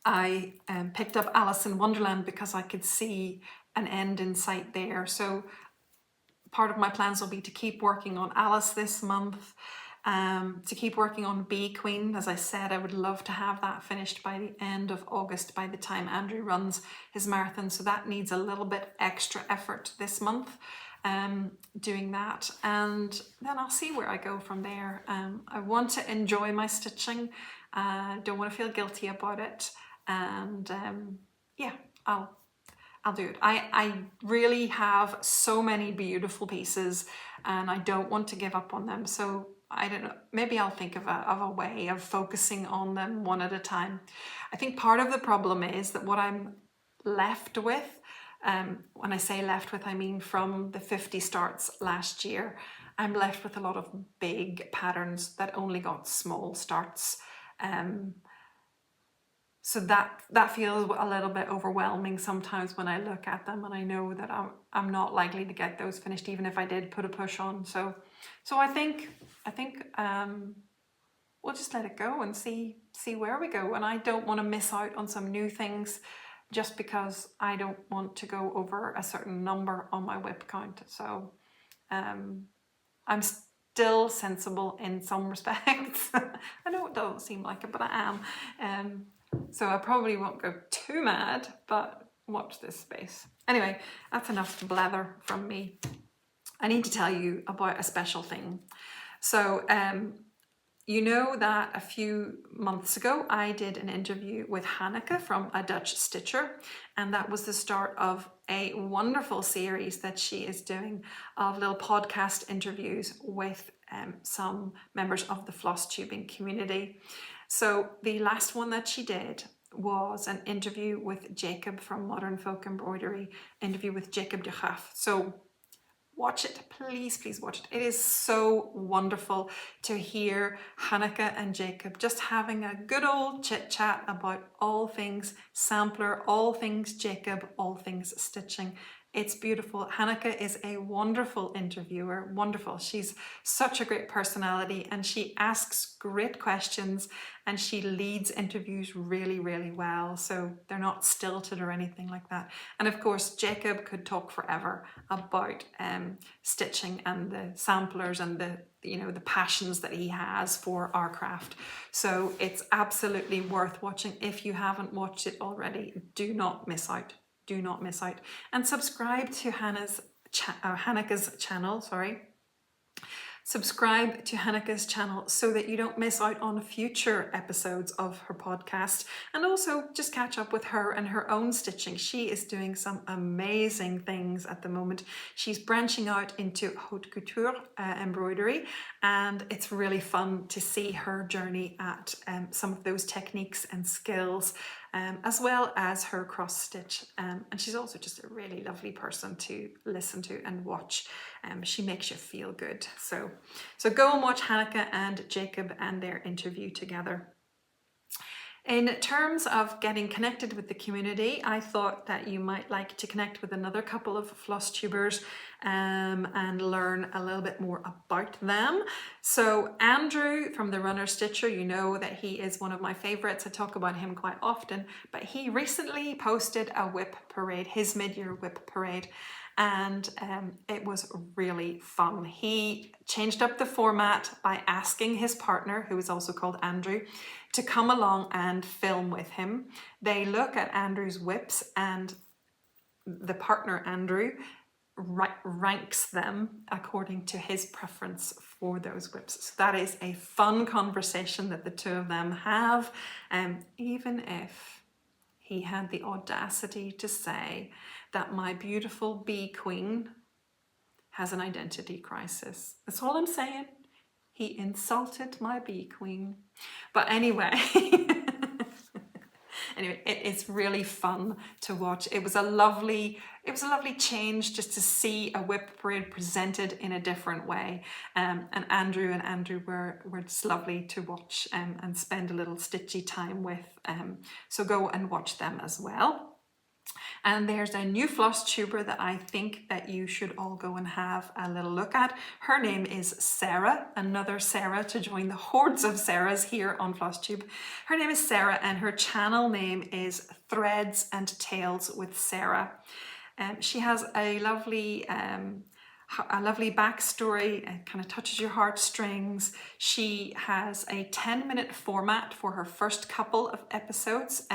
I picked up Alice in Wonderland because I could see an end in sight there. So part of my plans will be to keep working on Alice this month, to keep working on Bee Queen. As I said, I would love to have that finished by the end of August, by the time Andrew runs his marathon. So that needs a little bit extra effort this month, doing that. And then I'll see where I go from there. I want to enjoy my stitching. Don't want to feel guilty about it. And yeah, I'll do it. I really have so many beautiful pieces and I don't want to give up on them. So I don't know, maybe I'll think of a way of focusing on them one at a time. I think part of the problem is that what I'm left with, when I say left with, I mean from the 50 starts last year, I'm left with a lot of big patterns that only got small starts. So that feels a little bit overwhelming sometimes when I look at them, and I know that I'm not likely to get those finished even if I did put a push on. So I think we'll just let it go and see where we go. And I don't want to miss out on some new things just because I don't want to go over a certain number on my whip count. So I'm still sensible in some respects. I know it doesn't seem like it, but I am. So I probably won't go too mad, but watch this space. Anyway, that's enough blather from me. I need to tell you about a special thing. So you know that a few months ago I did an interview with Hanneke from A Dutch Stitcher, and that was the start of a wonderful series that she is doing of little podcast interviews with some members of the floss tubing community. So the last one that she did was an interview with Jacob from Modern Folk Embroidery, interview with Jacob de Graaf. So watch it, please watch it. It is so wonderful to hear Hanneke and Jacob just having a good old chit chat about all things sampler, all things Jacob, all things stitching. It's beautiful. Hanneke is a wonderful interviewer, wonderful. She's such a great personality and she asks great questions and she leads interviews really, really well. So they're not stilted or anything like that. And of course, Jacob could talk forever about stitching and the samplers and the passions that he has for our craft. So it's absolutely worth watching. If you haven't watched it already, do not miss out. Do not miss out. And subscribe to Hanneke's channel, Subscribe to Hanneke's channel so that you don't miss out on future episodes of her podcast, and also just catch up with her and her own stitching. She is doing some amazing things at the moment. She's branching out into haute couture embroidery, and it's really fun to see her journey at some of those techniques and skills, as well as her cross stitch. And she's also just a really lovely person to listen to and watch. She makes you feel good. So go and watch Hanneke and Jacob and their interview together. In terms of getting connected with the community, I thought that you might like to connect with another couple of floss tubers and learn a little bit more about them. So Andrew from the Runner Stitcher, you know that he is one of my favorites. I talk about him quite often, but he recently posted a whip parade, his mid-year whip parade, and it was really fun. He changed up the format by asking his partner, who is also called Andrew, to come along and film with him. They look at Andrew's whips, and the partner Andrew ranks them according to his preference for those whips. So that is a fun conversation that the two of them have, even if he had the audacity to say that my beautiful bee queen has an identity crisis. That's all I'm saying. He insulted my bee queen. But anyway, it is really fun to watch. It was a lovely change just to see a whip parade presented in a different way. And Andrew were just lovely to watch and spend a little stitchy time with. So go and watch them as well. And there's a new floss tuber that I think that you should all go and have a little look at. Her name is Sarah, another Sarah to join the hordes of Sarahs here on Flosstube. Her name is Sarah, and her channel name is Threads and Tales with Sarah. She has a lovely backstory. It kind of touches your heartstrings. She has a 10-minute format for her first couple of episodes,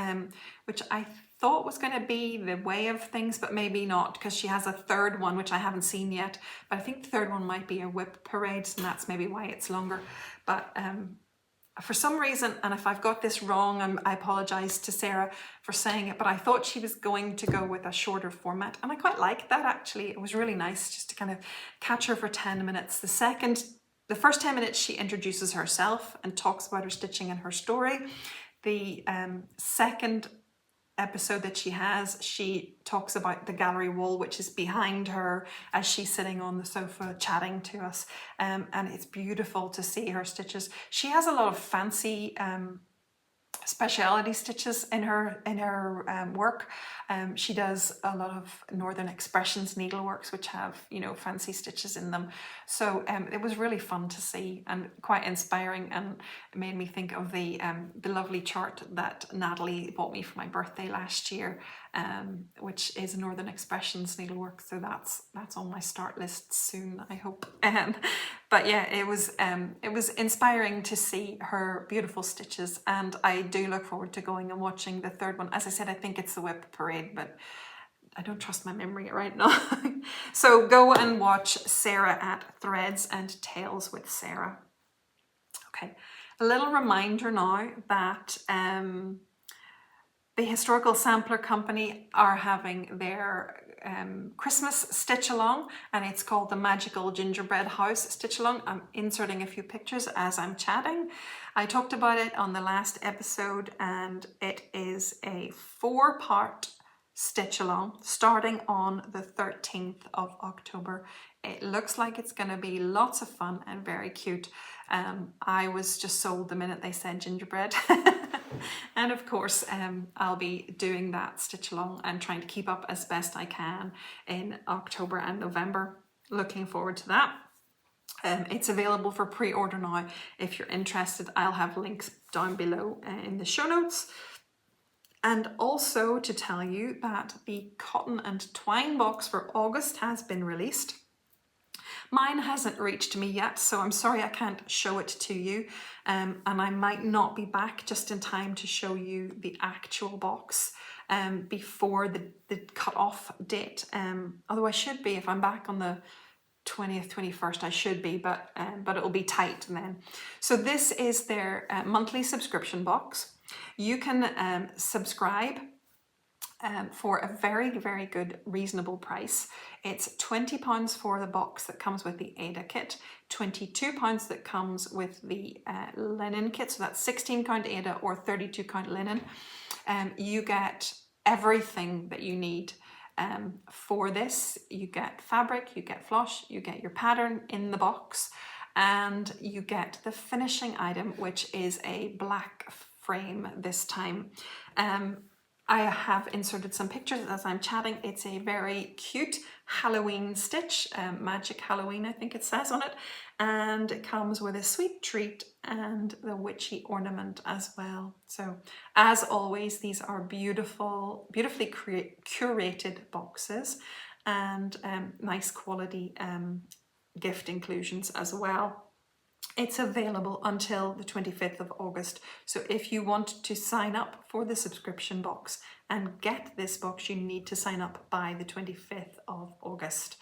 which I thought was going to be the way of things, but maybe not, because she has a third one which I haven't seen yet, but I think the third one might be a whip parade, and that's maybe why it's longer. But for some reason, and if I've got this wrong, I apologize to Sarah for saying it, but I thought she was going to go with a shorter format, and I quite liked that actually. It was really nice just to kind of catch her for 10 minutes. The first 10 minutes she introduces herself and talks about her stitching and her story. The second episode that she talks about the gallery wall, which is behind her as she's sitting on the sofa chatting to us, and it's beautiful to see her stitches. She has a lot of fancy speciality stitches in her work. She does a lot of Northern Expressions needleworks, which have, you know, fancy stitches in them. So it was really fun to see and quite inspiring, and it made me think of the lovely chart that Natalie bought me for my birthday last year, which is Northern Expressions needlework. So that's on my start list soon, I hope. But yeah, it was inspiring to see her beautiful stitches, and I do look forward to going and watching the third one. As I said, I think it's the whip parade, but I don't trust my memory right now. So go and watch Sarah at Threads and Tales with Sarah. Okay, a little reminder now that the Historical Sampler Company are having their Christmas stitch along, and it's called the Magical Gingerbread House stitch along. I'm inserting a few pictures as I'm chatting. I talked about it on the last episode, and it is a 4-part stitch along starting on the 13th of October. It looks like it's going to be lots of fun and very cute. I was just sold the minute they said gingerbread. And of course, I'll be doing that stitch along and trying to keep up as best I can in October and November. Looking forward to that. It's available for pre-order now. If you're interested, I'll have links down below in the show notes. And also to tell you that the cotton and twine box for August has been released. Mine hasn't reached me yet, so I'm sorry I can't show it to you, and I might not be back just in time to show you the actual box before the cut-off date, although I should be if I'm back on the 20th, 21st I should be, but it will be tight then. So this is their monthly subscription box. You can subscribe for a very, very good, reasonable price. It's £20 for the box that comes with the Ada kit, £22 that comes with the linen kit, so that's 16 count Ada or 32 count linen. You get everything that you need for this. You get fabric, you get floss, you get your pattern in the box, and you get the finishing item, which is a black frame this time. I have inserted some pictures as I'm chatting. It's a very cute Halloween stitch, Magic Halloween I think it says on it, and it comes with a sweet treat and the witchy ornament as well. So as always, these are beautifully curated boxes, and nice quality gift inclusions as well. It's available until the 25th of August. So if you want to sign up for the subscription box and get this box, you need to sign up by the 25th of August.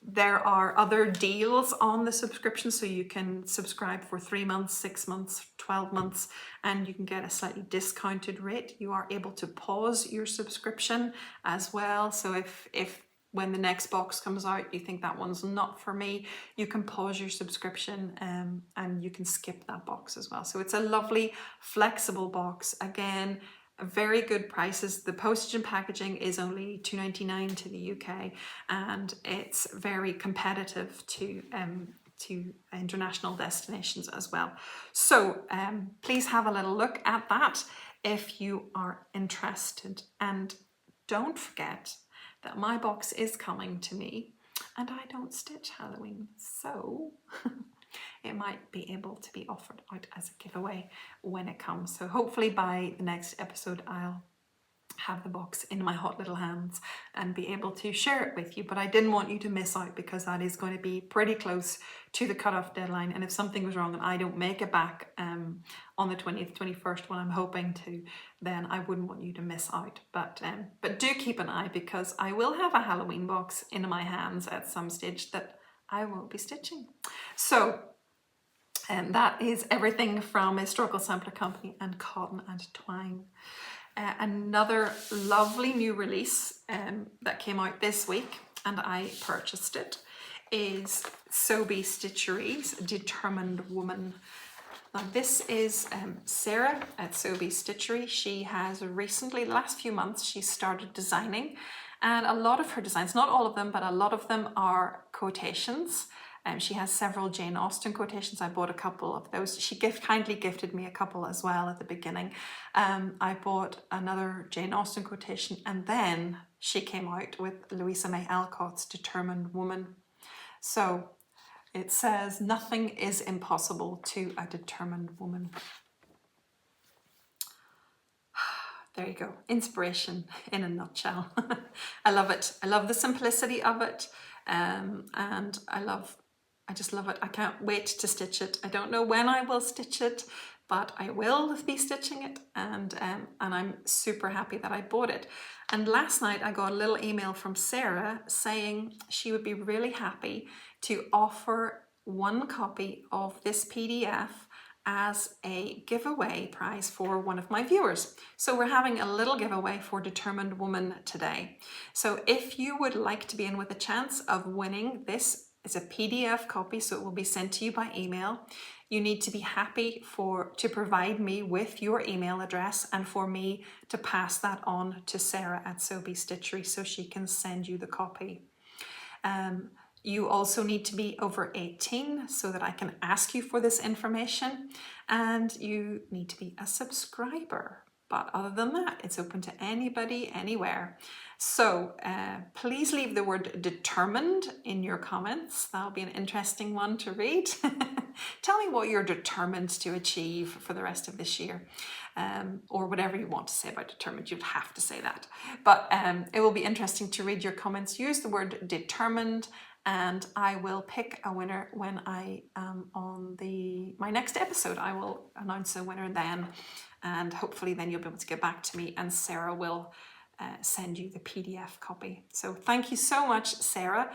There are other deals on the subscription, so you can subscribe for 3 months, 6 months, 12 months, and you can get a slightly discounted rate. You are able to pause your subscription as well. So if when the next box comes out, you think that one's not for me, you can pause your subscription and you can skip that box as well. So it's a lovely, flexible box. Again, very good prices. The postage and packaging is only £2.99 to the UK, and it's very competitive to international destinations as well. So please have a little look at that if you are interested. And don't forget that my box is coming to me and I don't stitch Halloween, so it might be able to be offered out as a giveaway when it comes. So hopefully by the next episode I'll have the box in my hot little hands and be able to share it with you. But I didn't want you to miss out, because that is going to be pretty close to the cutoff deadline, and if something was wrong and I don't make it back on the 20th, 21st when I'm hoping to, then I wouldn't want you to miss out. But do keep an eye, because I will have a Halloween box in my hands at some stage that I will be stitching. So that is everything from Historical Sampler Company and Cotton and Twine. Another lovely new release that came out this week, and I purchased it, is Sobe Stitchery's Determined Woman. Now this is Sarah at Sobe Stitchery. She has recently, the last few months, she started designing, and a lot of her designs, not all of them, but a lot of them are quotations. She has several Jane Austen quotations. I bought a couple of those. She kindly gifted me a couple as well at the beginning. I bought another Jane Austen quotation, and then she came out with Louisa May Alcott's Determined Woman. So it says, "Nothing is impossible to a determined woman." There you go. Inspiration in a nutshell. I love it. I love the simplicity of it. And I just love it. I can't wait to stitch it. I don't know when I will stitch it, but I will be stitching it, and I'm super happy that I bought it. And last night I got a little email from Sarah saying she would be really happy to offer one copy of this PDF as a giveaway prize for one of my viewers. So we're having a little giveaway for Determined Woman today. So if you would like to be in with a chance of winning this, it's a PDF copy, so it will be sent to you by email. You need to be happy to provide me with your email address and for me to pass that on to Sarah at Sobe Stitchery so she can send you the copy. You also need to be over 18 so that I can ask you for this information, and you need to be a subscriber. But other than that, it's open to anybody, anywhere. So please leave the word determined in your comments. That'll be an interesting one to read. Tell me what you're determined to achieve for the rest of this year, or whatever you want to say about determined. You'd have to say that. But it will be interesting to read your comments. Use the word determined, and I will pick a winner when I am on my next episode. I will announce a winner then, and hopefully then you'll be able to get back to me, and Sarah will send you the PDF copy. So thank you so much, Sarah,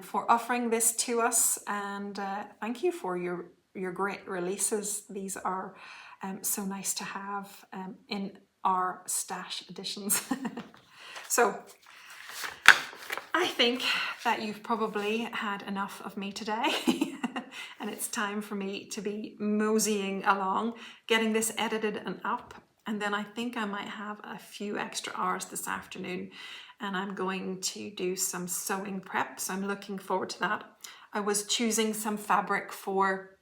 for offering this to us, and thank you for your great releases. These are so nice to have in our stash editions. So I think that you've probably had enough of me today and it's time for me to be moseying along, getting this edited and up. And then I think I might have a few extra hours this afternoon and I'm going to do some sewing prep. So I'm looking forward to that. I was choosing some fabric for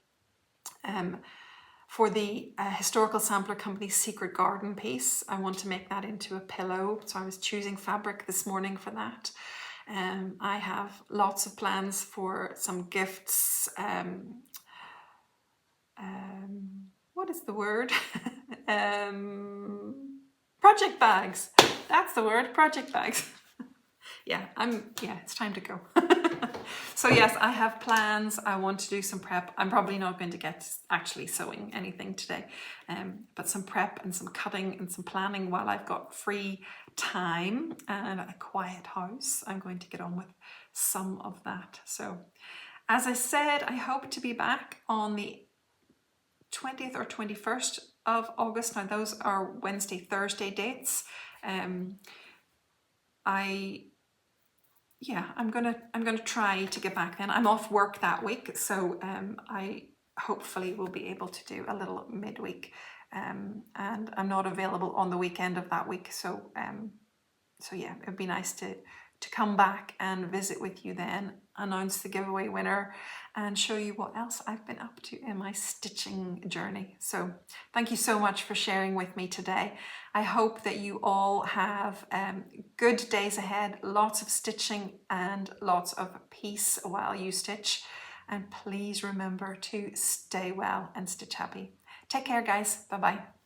the Historical Sampler Company's Secret Garden piece. I want to make that into a pillow. So I was choosing fabric this morning for that. I have lots of plans for some gifts. What is the word? Project bags. That's the word, project bags. Yeah, it's time to go. So yes, I have plans. I want to do some prep. I'm probably not going to get actually sewing anything today, but some prep and some cutting and some planning while I've got free time and a quiet house. I'm going to get on with some of that. So as I said, I hope to be back on the 20th or 21st of August. Now those are Wednesday, Thursday dates. I'm gonna try to get back then. I'm off work that week, so I hopefully will be able to do a little midweek, and I'm not available on the weekend of that week. So yeah, it'd be nice to come back and visit with you then, announce the giveaway winner and show you what else I've been up to in my stitching journey. So thank you so much for sharing with me today. I hope that you all have good days ahead, lots of stitching and lots of peace while you stitch. And please remember to stay well and stitch happy. Take care, guys. Bye-bye.